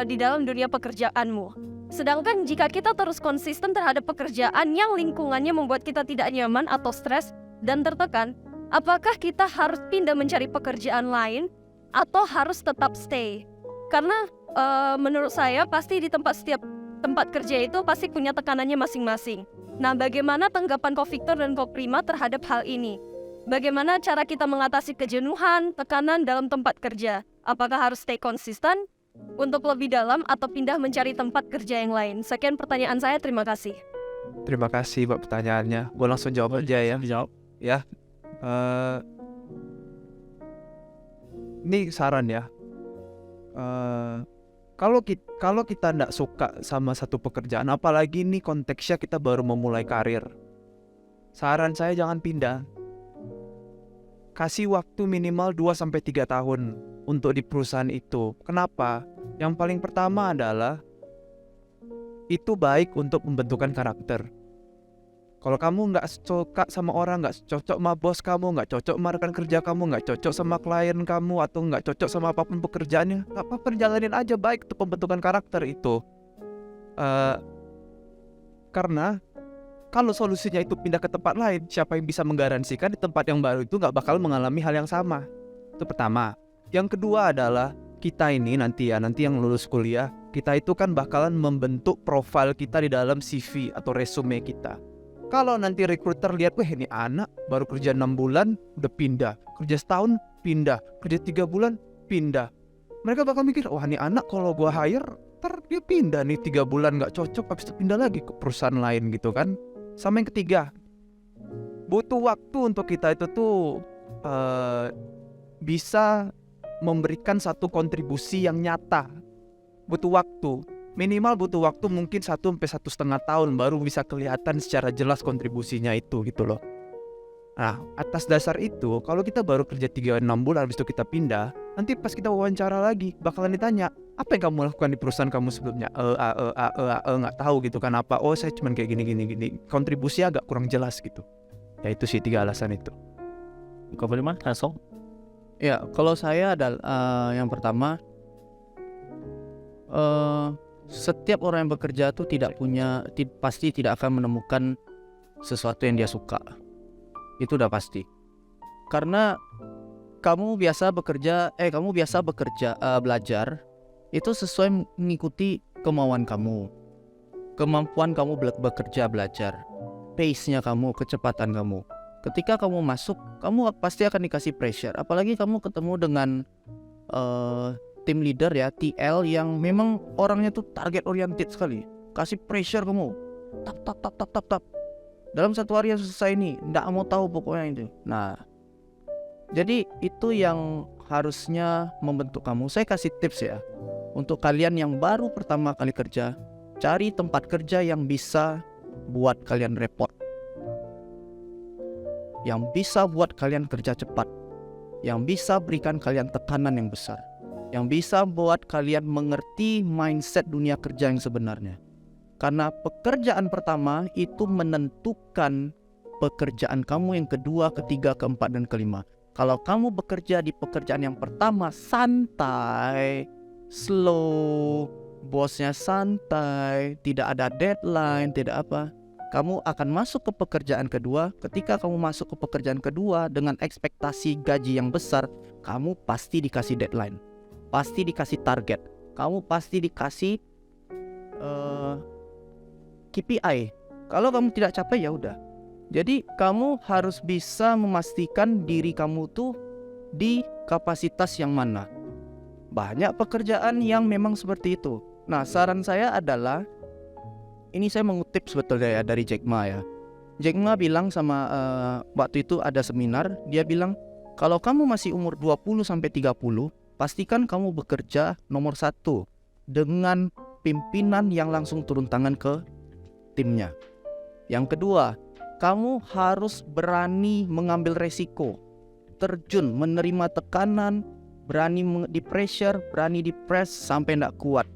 di dalam dunia pekerjaanmu. Sedangkan jika kita terus konsisten terhadap pekerjaan yang lingkungannya membuat kita tidak nyaman atau stres dan tertekan, apakah kita harus pindah mencari pekerjaan lain atau harus tetap stay? Karena menurut saya pasti setiap tempat kerja itu pasti punya tekanannya masing-masing. Nah, bagaimana tanggapan Ko Victor dan Ko Prima terhadap hal ini? Bagaimana cara kita mengatasi kejenuhan, tekanan dalam tempat kerja? Apakah harus stay konsisten untuk lebih dalam atau pindah mencari tempat kerja yang lain? Sekian pertanyaan saya, terima kasih. Terima kasih buat pertanyaannya. Gue langsung jawab aja ya. Dijawab. Ya. Ini saran ya. Kalau kita nggak suka sama satu pekerjaan, apalagi ini konteksnya kita baru memulai karir, saran saya jangan pindah. Kasih waktu minimal 2-3 tahun untuk di perusahaan itu. Kenapa? Yang paling pertama adalah itu baik untuk pembentukan karakter. Kalau kamu nggak suka sama orang, nggak cocok sama bos kamu, nggak cocok sama rekan kerja kamu, nggak cocok sama klien kamu, atau nggak cocok sama apapun pekerjaannya, nggak apa-apa, jalanin aja, baik untuk pembentukan karakter itu. Karena kalau solusinya itu pindah ke tempat lain, siapa yang bisa menggaransikan di tempat yang baru itu nggak bakal mengalami hal yang sama? Itu pertama. Yang kedua adalah kita ini nanti yang lulus kuliah, kita itu kan bakalan membentuk profil kita di dalam CV atau resume kita. Kalau nanti recruiter lihat, wah ini anak baru kerja 6 bulan udah pindah, kerja setahun pindah, kerja 3 bulan pindah, mereka bakal mikir, wah ini anak kalau gua hire ntar dia pindah nih 3 bulan gak cocok, habis itu pindah lagi ke perusahaan lain gitu kan. Sama yang ketiga, butuh waktu untuk kita itu tuh bisa memberikan satu kontribusi yang nyata. Butuh waktu, minimal butuh waktu mungkin 1-1,5 tahun baru bisa kelihatan secara jelas kontribusinya itu gitu loh. Nah, atas dasar itu, kalau kita baru kerja 3-6 bulan habis itu kita pindah, nanti pas kita wawancara lagi bakalan ditanya, apa yang kamu lakukan di perusahaan kamu sebelumnya? Nggak tahu gitu kan apa. Oh, saya cuman kayak gini. Kontribusi agak kurang jelas gitu. Ya itu sih 3 alasan itu. Kau Prima, langsung. Ya, kalau saya adalah yang pertama, setiap orang yang bekerja tuh pasti tidak akan menemukan sesuatu yang dia suka. Itu udah pasti. Karena kamu biasa belajar itu sesuai mengikuti kemauan kamu, kemampuan kamu bekerja belajar, pace-nya kamu, kecepatan kamu. Ketika kamu masuk, kamu pasti akan dikasih pressure. Apalagi kamu ketemu dengan team leader ya, TL yang memang orangnya tuh target oriented sekali. Kasih pressure kamu, tap. dalam 1 hari harus selesai ini, nggak mau tahu pokoknya itu. Nah, jadi itu yang harusnya membentuk kamu. Saya kasih tips ya, untuk kalian yang baru pertama kali kerja, cari tempat kerja yang bisa buat kalian repot, yang bisa buat kalian kerja cepat, yang bisa berikan kalian tekanan yang besar, yang bisa buat kalian mengerti mindset dunia kerja yang sebenarnya. Karena pekerjaan pertama itu menentukan pekerjaan kamu yang kedua, ketiga, keempat, dan kelima. Kalau kamu bekerja di pekerjaan yang pertama santai, slow, bosnya santai, tidak ada deadline, tidak apa, kamu akan masuk ke pekerjaan kedua. Ketika kamu masuk ke pekerjaan kedua dengan ekspektasi gaji yang besar, kamu pasti dikasih deadline, pasti dikasih target, kamu pasti dikasih KPI. Kalau kamu tidak capai ya udah. Jadi kamu harus bisa memastikan diri kamu tuh di kapasitas yang mana. Banyak pekerjaan yang memang seperti itu. Nah, saran saya adalah, ini saya mengutip sebetulnya ya dari Jack Ma ya. Jack Ma bilang sama waktu itu ada seminar, dia bilang kalau kamu masih umur 20-30, pastikan kamu bekerja nomor 1 dengan pimpinan yang langsung turun tangan ke timnya. Yang kedua, kamu harus berani mengambil resiko, terjun, menerima tekanan, berani di pressure, berani di press sampai tidak kuat.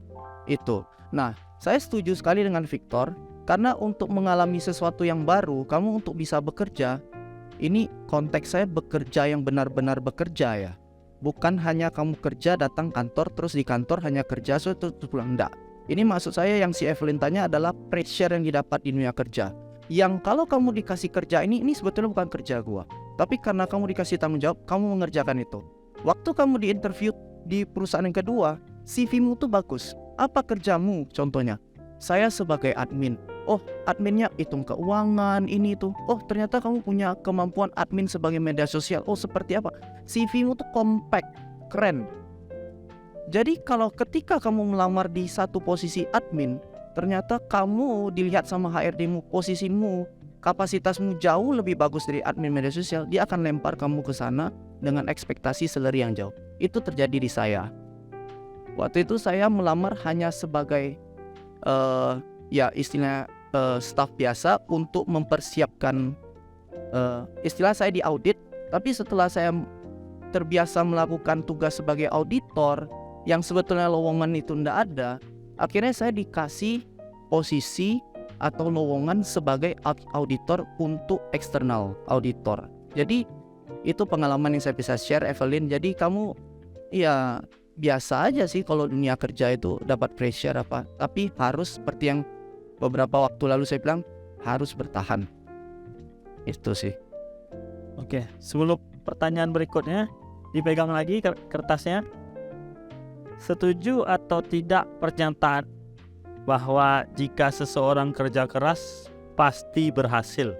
Itu. Nah, saya setuju sekali dengan Victor, karena untuk mengalami sesuatu yang baru, kamu untuk bisa bekerja, ini konteks saya bekerja yang benar-benar bekerja ya. Bukan hanya kamu kerja, datang kantor, terus di kantor hanya kerja, terus pulang. Enggak. Ini maksud saya yang si Evelyn tanya adalah pressure yang didapat di dunia kerja. Yang kalau kamu dikasih kerja ini sebetulnya bukan kerja gua, tapi karena kamu dikasih tanggung jawab, kamu mengerjakan itu. Waktu kamu di interview di perusahaan yang kedua, CV-mu tuh bagus. Apa kerjamu? Contohnya, saya sebagai admin. Oh, adminnya hitung keuangan, ini itu. Oh, ternyata kamu punya kemampuan admin sebagai media sosial. Oh, seperti apa? CV-mu tuh compact, keren. Jadi kalau ketika kamu melamar di satu posisi admin, ternyata kamu dilihat sama HRD-mu, posisimu, kapasitasmu jauh lebih bagus dari admin media sosial, dia akan lempar kamu ke sana dengan ekspektasi salary yang jauh. Itu terjadi di saya. Waktu itu saya melamar hanya sebagai istilah staff biasa untuk mempersiapkan istilah saya di audit, tapi setelah saya terbiasa melakukan tugas sebagai auditor yang sebetulnya lowongan itu tidak ada, akhirnya saya dikasih posisi atau lowongan sebagai auditor untuk eksternal auditor. Jadi itu pengalaman yang saya bisa share, Evelyn. Jadi kamu ya biasa aja sih kalau dunia kerja itu dapat pressure apa, tapi harus seperti yang beberapa waktu lalu saya bilang, harus bertahan. Itu sih. Oke, sebelum pertanyaan berikutnya, dipegang lagi kertasnya. Setuju atau tidak pernyataan bahwa jika seseorang kerja keras pasti berhasil?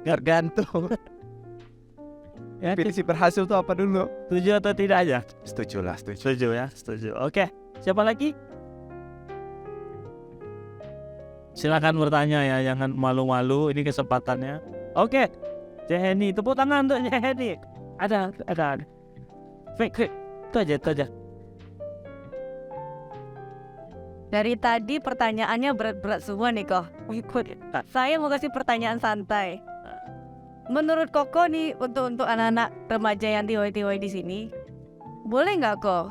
Tergantung. Ya, Definisi berhasil itu apa dulu? setuju atau tidak aja? Setuju lah, setuju. Setuju ya, setuju. Oke, siapa lagi? Silakan bertanya ya, jangan malu-malu, ini kesempatannya. Oke, Jeheni, tepuk tangan untuk Jeheni. Ada. Quick, itu aja. Dari tadi pertanyaannya berat-berat semua nih kok. Saya mau kasih pertanyaan santai. Menurut Koko nih, untuk anak-anak remaja yang tiwai-tiwai di sini, boleh nggak kok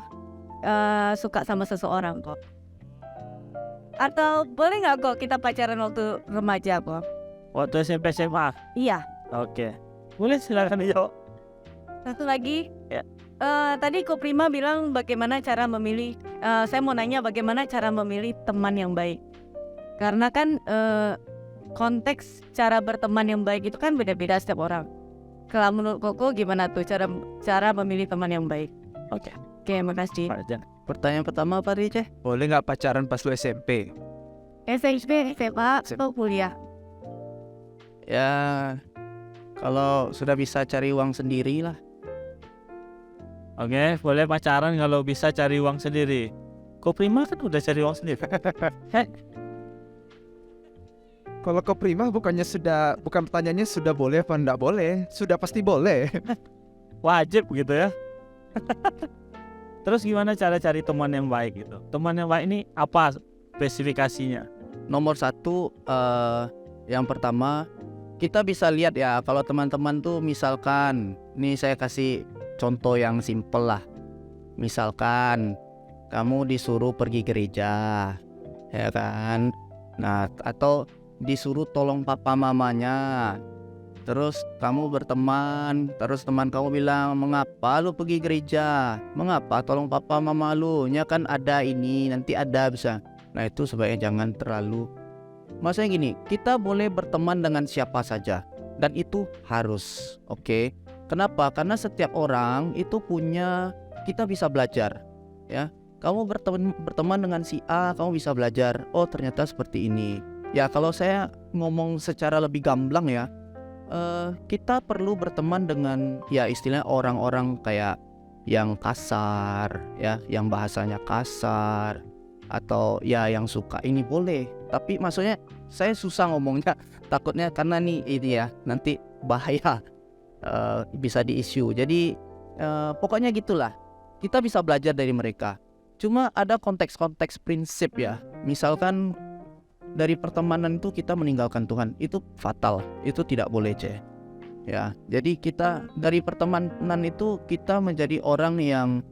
suka sama seseorang kok? Atau boleh nggak kok kita pacaran waktu remaja kok? Waktu SMP SMA. Iya. Oke. Boleh, silakan dijawab. Satu lagi. Ya. Tadi Ko Prima bilang bagaimana cara memilih. Saya mau nanya bagaimana cara memilih teman yang baik. Karena kan konteks cara berteman yang baik itu kan beda-beda setiap orang. Kalau menurut Koko gimana tuh cara memilih teman yang baik? Oke. Oke, makasih. Pertanyaan pertama apa Rice? Boleh nggak pacaran pas lu SMP? SMP, SMA, atau kuliah? Ya, kalau sudah bisa cari uang sendiri lah. Oke, boleh pacaran kalau bisa cari uang sendiri. Koprima kan udah cari uang sendiri. Kalau Koprima bukan pertanyaannya sudah boleh apa enggak boleh, sudah pasti boleh. Wajib gitu ya. Terus gimana cara cari teman yang baik gitu? Teman yang baik ini apa spesifikasinya? Nomor satu, yang pertama kita bisa lihat ya, kalau teman-teman tuh misalkan, nih saya kasih contoh yang simple lah. Misalkan kamu disuruh pergi gereja, ya kan? Nah, atau disuruh tolong papa mamanya. Terus kamu berteman, terus teman kamu bilang, mengapa lu pergi gereja? Mengapa tolong papa mama lu? Nya kan ada ini, nanti ada bisa. Nah itu sebaiknya jangan terlalu. Maksudnya gini, kita boleh berteman dengan siapa saja, dan itu harus, oke? Kenapa? Karena setiap orang itu punya, kita bisa belajar, ya. Kamu berteman dengan si A, kamu bisa belajar, oh ternyata seperti ini. Ya kalau saya ngomong secara lebih gamblang ya, kita perlu berteman dengan ya istilahnya orang-orang kayak yang kasar ya, yang bahasanya kasar, atau ya yang suka ini boleh. Tapi maksudnya saya susah ngomongnya, takutnya karena nih ini ya nanti bahaya, bisa di-issue. Jadi pokoknya gitulah, kita bisa belajar dari mereka. Cuma ada konteks-konteks prinsip ya. Misalkan dari pertemanan itu kita meninggalkan Tuhan, itu fatal, itu tidak boleh ya. Jadi kita dari pertemanan itu kita menjadi orang yang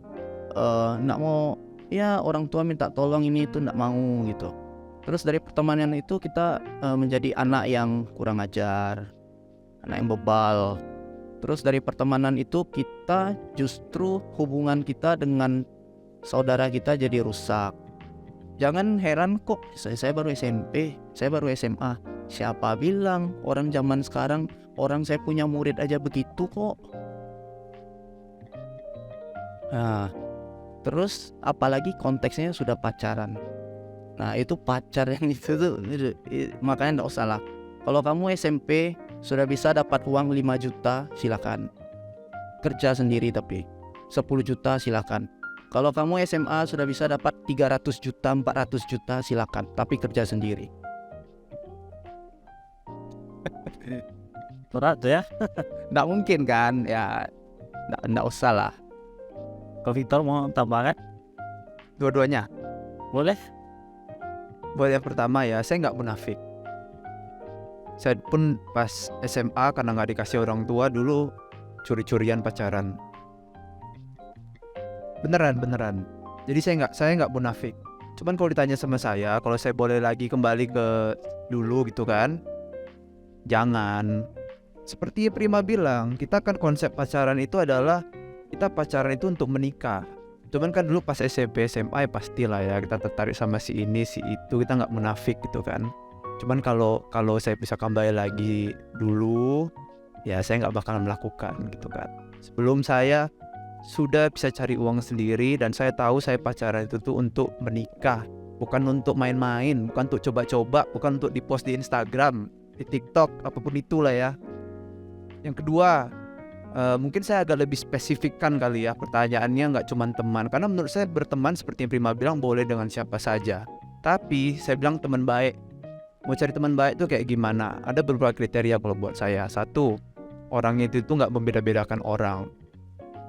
nggak mau ya, orang tua minta tolong ini itu nggak mau gitu. Terus dari pertemanan itu kita menjadi anak yang kurang ajar, anak yang bebal. Terus dari pertemanan itu kita justru hubungan kita dengan saudara kita jadi rusak. Jangan heran kok, saya baru SMP, saya baru SMA. Siapa bilang orang zaman sekarang, orang saya punya murid aja begitu kok. Nah, terus apalagi konteksnya sudah pacaran. Nah itu pacar yang itu tuh, makanya enggak usah lah. Kalau kamu SMP sudah bisa dapat uang 5 juta, silakan. Kerja sendiri tapi 10 juta silakan. Kalau kamu SMA sudah bisa dapat 300 juta, 400 juta silakan, tapi kerja sendiri. Berat tuh ya. Nggak mungkin kan, ya nggak usah lah. Kok Victor mau tambahkan? Dua-duanya. Boleh? Buat yang pertama ya, saya nggak munafik. Saya pun pas SMA karena nggak dikasih orang tua dulu curi-curian pacaran. Beneran. Jadi saya nggak munafik. Cuman kalau ditanya sama saya, kalau saya boleh lagi kembali ke dulu gitu kan, jangan. Seperti Prima bilang, kita kan konsep pacaran itu adalah kita pacaran itu untuk menikah. Cuman kan dulu pas SMP, SMA ya pastilah ya kita tertarik sama si ini, si itu, kita nggak munafik gitu kan. Cuman kalau saya bisa kembali lagi dulu, ya saya nggak bakalan melakukan gitu kan. Sebelum saya sudah bisa cari uang sendiri dan saya tahu saya pacaran itu tuh untuk menikah, bukan untuk main-main, bukan untuk coba-coba, bukan untuk dipost di Instagram, di TikTok, apapun itulah ya. Yang kedua, mungkin saya agak lebih spesifikkan kali ya pertanyaannya, nggak cuma teman, karena menurut saya berteman seperti yang Prima bilang boleh dengan siapa saja. Tapi saya bilang teman baik, mau cari teman baik tuh kayak gimana? Ada beberapa kriteria kalau buat saya. Satu, orangnya itu tuh nggak membeda-bedakan orang.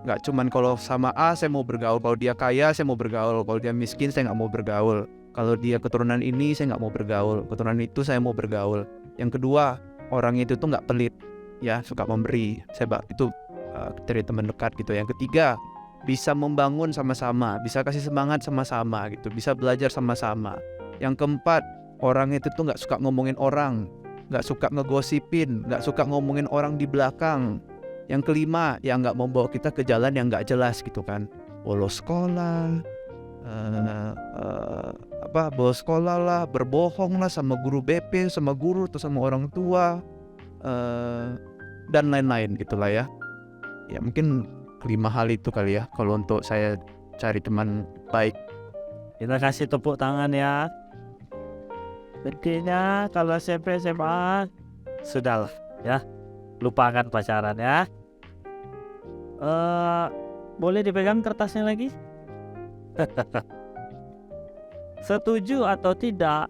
Nggak cuman kalau sama A saya mau bergaul, kalau dia kaya saya mau bergaul, kalau dia miskin saya nggak mau bergaul, kalau dia keturunan ini saya nggak mau bergaul, keturunan itu saya mau bergaul. Yang kedua, orang itu tuh nggak pelit, ya suka memberi. Itu kriteria teman dekat gitu. Yang ketiga, bisa membangun sama-sama, bisa kasih semangat sama-sama gitu, bisa belajar sama-sama. Yang keempat, orang itu tuh nggak suka ngomongin orang, nggak suka ngegosipin, nggak suka ngomongin orang di belakang. Yang kelima, yang nggak membawa kita ke jalan yang nggak jelas gitu kan, bolos sekolah, bolos sekolah lah, berbohong lah sama guru BP, sama guru atau sama orang tua, dan lain-lain gitulah ya. Ya mungkin 5 hal itu kali ya kalau untuk saya cari teman baik. Kita kasih tepuk tangan ya. Intinya kalau SMP SMA sudahlah ya, lupakan pacaran ya. Boleh dipegang kertasnya lagi? setuju atau tidak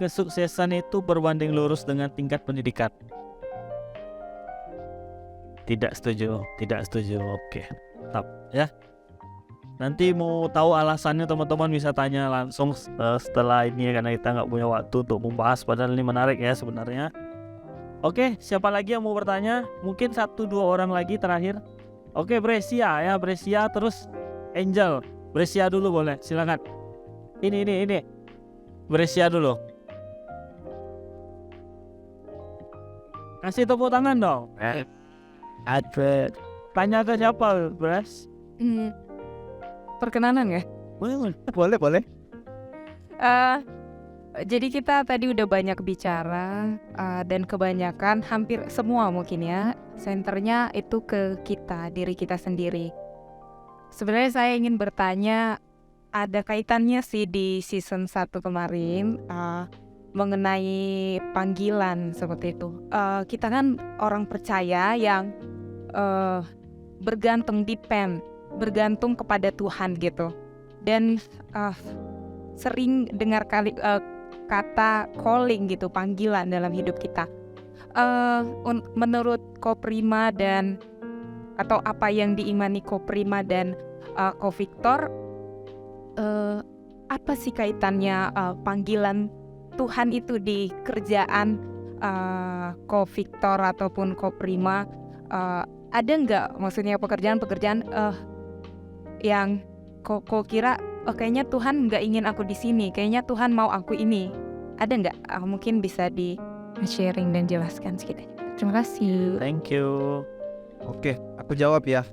kesuksesan itu berbanding lurus dengan tingkat pendidikan? Tidak setuju. Oke, tetap ya. Nanti mau tahu alasannya teman-teman bisa tanya langsung setelah ini ya, karena kita nggak punya waktu untuk membahas, padahal ini menarik ya sebenarnya. Oke, siapa lagi yang mau bertanya? Mungkin 1-2 orang lagi terakhir. Oke, Brescia ya, Brescia, terus Angel. Brescia dulu boleh, silakan. Ini. Brescia dulu. Kasih tepuk tangan dong. Advert. Tanya ke siapa, Bres? Perkenalan ya. Boleh. Jadi kita tadi udah banyak bicara dan kebanyakan hampir semua mungkin ya senternya itu ke kita, diri kita sendiri. Sebenarnya saya ingin bertanya, ada kaitannya sih di season 1 kemarin mengenai panggilan seperti itu. Kita kan orang percaya yang bergantung kepada Tuhan gitu. Dan sering dengar kata calling gitu, panggilan dalam hidup kita. Menurut Ko-Prima dan atau apa yang diimani Ko-Prima dan Ko Victor, apa sih kaitannya panggilan Tuhan itu di kerjaan Ko Victor ataupun Ko-Prima? Ada nggak maksudnya pekerjaan yang kok kira kayaknya Tuhan nggak ingin aku di sini, kayaknya Tuhan mau aku ini. Ada nggak? Mungkin bisa di sharing dan jelaskan sedikit. Terima kasih. Thank you. Oke, aku jawab ya.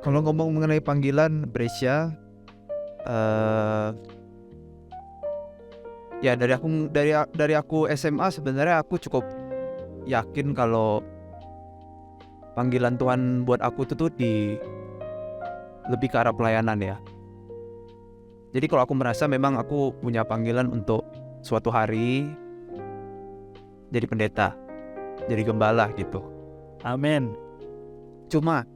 Kalau ngomong mengenai panggilan Brescia, ya dari aku SMA sebenarnya aku cukup yakin kalau panggilan Tuhan buat aku tuh lebih ke arah pelayanan ya. Jadi kalau aku merasa memang aku punya panggilan untuk suatu hari jadi pendeta, jadi gembala gitu. Amin. Cuma,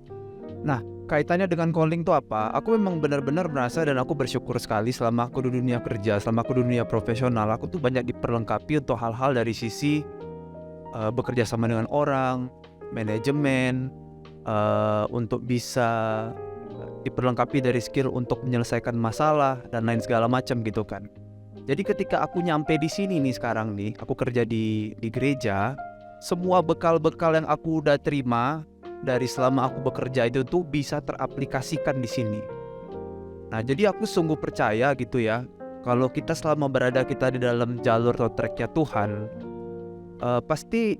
kaitannya dengan calling tuh apa? Aku memang benar-benar merasa dan aku bersyukur sekali selama aku di dunia kerja, selama aku di dunia profesional, aku tuh banyak diperlengkapi untuk hal-hal dari sisi bekerja sama dengan orang, manajemen, untuk bisa diperlengkapi dari skill untuk menyelesaikan masalah dan lain segala macam gitu kan. Jadi ketika aku nyampe di sini nih sekarang nih, aku kerja di gereja, semua bekal-bekal yang aku udah terima dari selama aku bekerja itu tuh bisa teraplikasikan di sini. Nah, jadi aku sungguh percaya gitu ya, kalau kita selama berada kita di dalam jalur atau tracknya Tuhan, pasti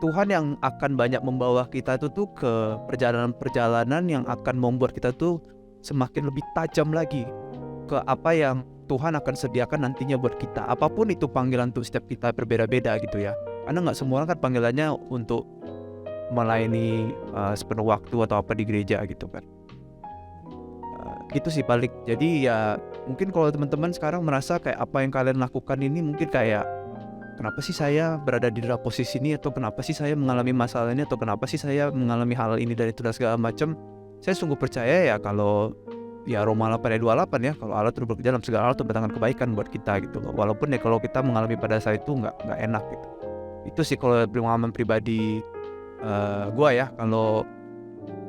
Tuhan yang akan banyak membawa kita tuh ke perjalanan-perjalanan yang akan membuat kita tuh semakin lebih tajam lagi ke apa yang Tuhan akan sediakan nantinya buat kita. Apapun itu panggilan untuk setiap kita berbeda-beda gitu ya. Karena nggak semua orang kan panggilannya untuk melayani sepenuh waktu atau apa di gereja gitu kan. Gitu sih paling. Jadi ya mungkin kalau teman-teman sekarang merasa kayak apa yang kalian lakukan ini mungkin kayak kenapa sih saya berada di dalam posisi ini, atau kenapa sih saya mengalami masalah ini, atau kenapa sih saya mengalami hal ini dan itu dan segala macam. Saya sungguh percaya ya kalau ya Roma 8 ayat 28 ya, kalau Allah terus bekerja dalam segala hal untuk mendatangkan kebaikan buat kita gitu loh. Walaupun ya kalau kita mengalami pada saat itu nggak enak gitu. Itu sih kalau pengalaman pribadi gua ya, kalau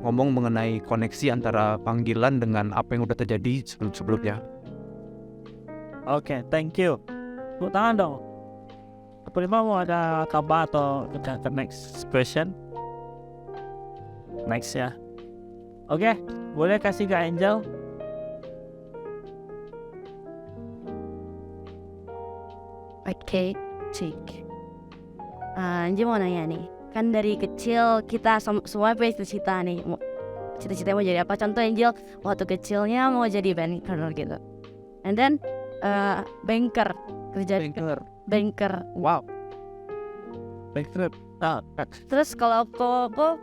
ngomong mengenai koneksi antara panggilan dengan apa yang udah terjadi sebelumnya. Oke, thank you. Tepuk tangan dong. Prima mau ada kabar atau ke next question? Next ya. Oke, boleh kasih ke Angel. Oke, cik. Anji mau nanya nih, kan dari kecil kita semua punya cita-cita nih. Cita-cita mau jadi apa? Contoh Angel waktu kecilnya mau jadi banker gitu. And then banker, kerja banker. Wow. Banker. Terus kalau kok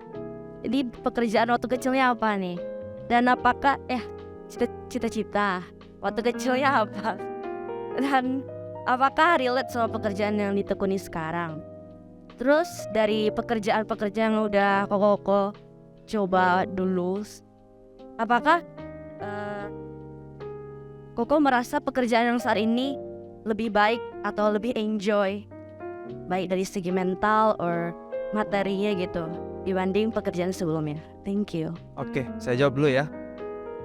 di pekerjaan waktu kecilnya apa nih? Dan apakah cita-cita waktu kecilnya apa? Dan apakah relate sama pekerjaan yang ditekuni sekarang? Terus dari pekerjaan-pekerjaan yang udah koko coba dulu, apakah Koko merasa pekerjaan yang saat ini lebih baik atau lebih enjoy, baik dari segi mental or materinya gitu, dibanding pekerjaan sebelumnya? Thank you. Oke, saya jawab dulu ya.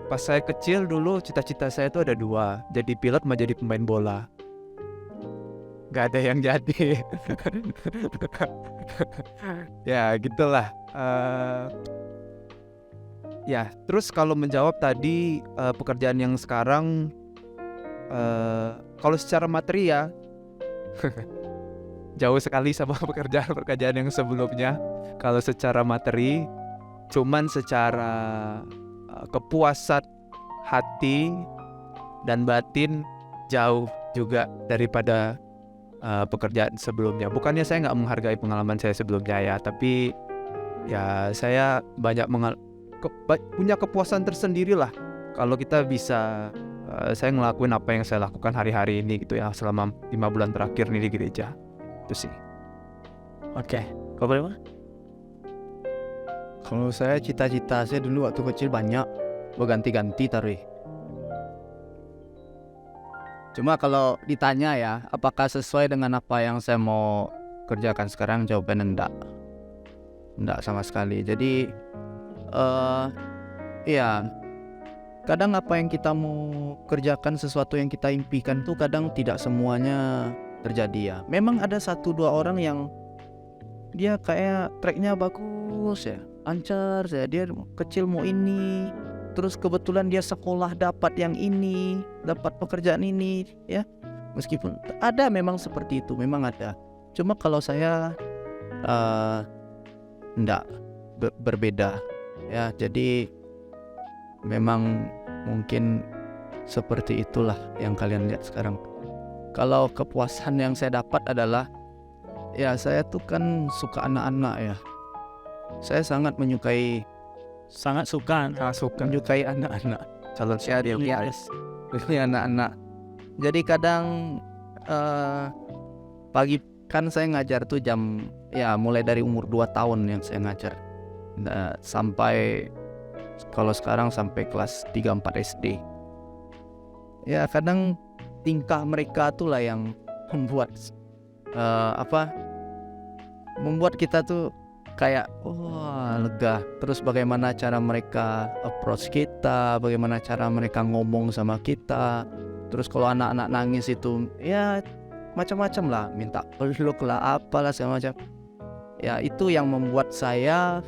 Pas saya kecil dulu cita-cita saya itu ada 2, jadi pilot sama jadi pemain bola. Gak ada yang jadi. Ya gitulah. Ya terus kalau menjawab tadi pekerjaan yang sekarang, kalau secara materi ya jauh sekali sama pekerjaan yang sebelumnya. Kalau secara materi, cuman secara kepuasan hati dan batin jauh juga daripada pekerjaan sebelumnya. Bukannya saya nggak menghargai pengalaman saya sebelumnya ya, tapi ya saya banyak punya kepuasan tersendiri lah kalau kita bisa saya ngelakuin apa yang saya lakukan hari-hari ini gitu ya, selama 5 bulan terakhir nih di gereja. Itu sih. Oke, kau Prima? Kalau saya cita-cita saya dulu waktu kecil banyak, berganti-ganti taruh. Cuma kalau ditanya ya, apakah sesuai dengan apa yang saya mau kerjakan sekarang, jawabannya enggak sama sekali. Jadi ya kadang apa yang kita mau kerjakan, sesuatu yang kita impikan tuh kadang tidak semuanya terjadi ya. Memang ada 1-2 orang yang dia kayak tracknya bagus ya, lancar ya, dia kecil mau ini, terus kebetulan dia sekolah dapat yang ini, dapat pekerjaan ini ya. Meskipun ada memang seperti itu, memang ada. Cuma kalau saya enggak, berbeda ya. Jadi memang mungkin seperti itulah yang kalian lihat sekarang. Kalau kepuasan yang saya dapat adalah ya, saya tuh kan suka anak-anak ya. Saya sangat menyukai anak-anak. Calon syariah Yes. anak-anak. Jadi kadang pagi kan saya ngajar tuh jam ya mulai dari umur 2 tahun yang saya ngajar. Sampai kalau sekarang sampai kelas 3-4 SD. Ya kadang tingkah mereka tuh lah yang membuat membuat kita tuh kayak lega. Terus bagaimana cara mereka approach kita, bagaimana cara mereka ngomong sama kita. Terus kalau anak-anak nangis itu ya macam-macam lah, minta peluk lah, apalah segala macam. Ya itu yang membuat saya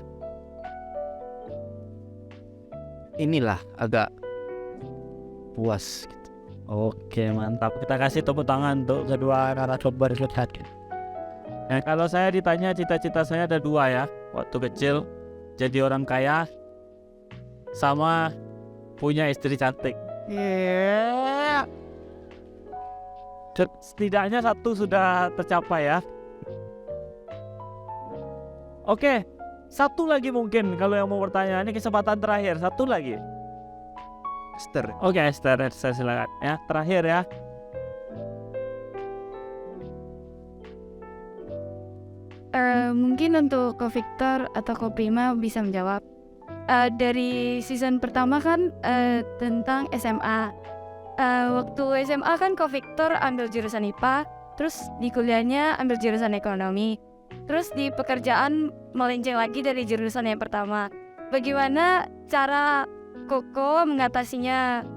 inilah agak puas gitu. Oke, mantap. Kita kasih tepuk tangan untuk kedua narasumber kita. Nah, kalau saya ditanya cita-cita saya ada 2 ya. Waktu kecil jadi orang kaya sama punya istri cantik. Setidaknya 1 sudah tercapai ya. Oke, 1 lagi mungkin kalau yang mau bertanya. Ini kesempatan terakhir, 1 lagi. Esther. Oke, Esther, saya silakan ya. Terakhir ya. Mungkin untuk Ko Victor atau Ko Prima bisa menjawab. Dari season pertama kan tentang SMA. Waktu SMA kan Ko Victor ambil jurusan IPA, terus di kuliahnya ambil jurusan ekonomi, terus di pekerjaan melenceng lagi dari jurusan yang pertama. Bagaimana cara Koko mengatasinya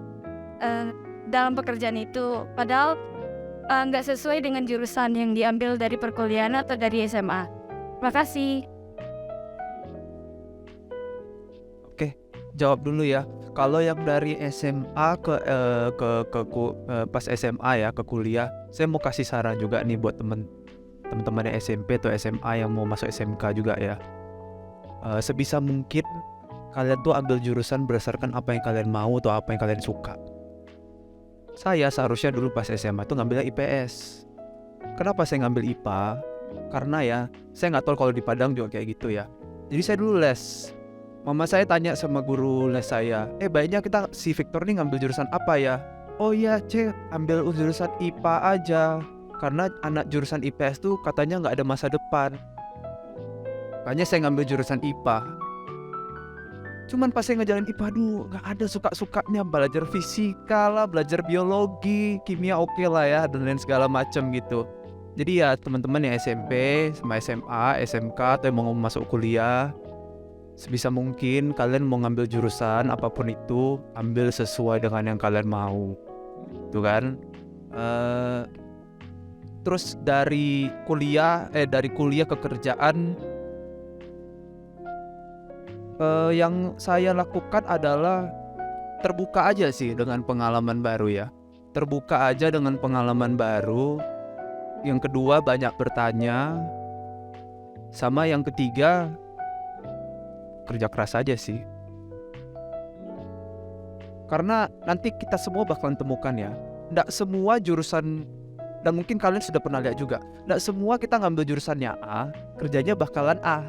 dalam pekerjaan itu, padahal nggak sesuai dengan jurusan yang diambil dari perkuliahan atau dari SMA. Terima kasih. Oke, jawab dulu ya. Kalau yang dari SMA pas SMA ya ke kuliah, saya mau kasih saran juga nih buat teman-teman yang SMP atau SMA yang mau masuk SMK juga ya. Sebisa mungkin kalian tuh ambil jurusan berdasarkan apa yang kalian mau atau apa yang kalian suka. Saya seharusnya dulu pas SMA tuh ngambilnya IPS. Kenapa saya ngambil IPA? Karena ya saya nggak tahu kalau di Padang juga kayak gitu ya. Jadi saya dulu les. Mama saya tanya sama guru les saya, baiknya si Victor nih ngambil jurusan apa ya? Oh iya Cek, ambil jurusan IPA aja. Karena anak jurusan IPS tuh katanya nggak ada masa depan. Makanya saya ngambil jurusan IPA. Cuman pas saya ngejalanin IPA, aduh nggak ada suka-sukanya, belajar fisika lah, belajar biologi, kimia oke lah ya, dan lain segala macam gitu. Jadi ya teman-teman yang SMP sama SMA, SMK atau yang mau masuk kuliah, sebisa mungkin kalian mau ngambil jurusan apapun itu, ambil sesuai dengan yang kalian mau, tuh kan. Terus dari kuliah ke kerjaan, yang saya lakukan adalah terbuka aja sih dengan pengalaman baru ya. Terbuka aja dengan pengalaman baru. Yang kedua, banyak bertanya. Sama yang ketiga, kerja keras aja sih. Karena nanti kita semua bakalan temukan ya, nggak semua jurusan, dan mungkin kalian sudah pernah lihat juga, nggak semua kita ngambil jurusannya A, kerjanya bakalan A.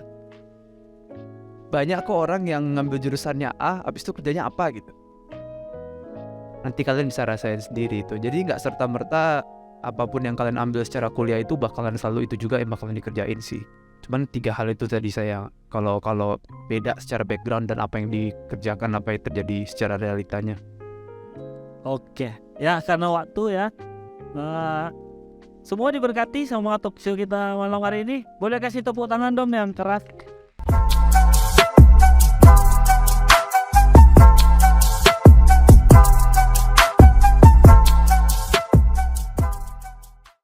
Banyak kok orang yang ngambil jurusannya A, habis itu kerjanya apa gitu. Nanti kalian bisa rasain sendiri itu. Jadi nggak serta-merta apapun yang kalian ambil secara kuliah itu bakalan selalu itu juga yang bakalan dikerjain sih. Cuman 3 hal itu tadi saya kalau beda secara background dan apa yang dikerjakan, apa yang terjadi secara realitanya. Oke, ya karena waktu ya. Semua diberkati sama talk show kita malam hari ini. Boleh kasih tepuk tangan dong yang keras.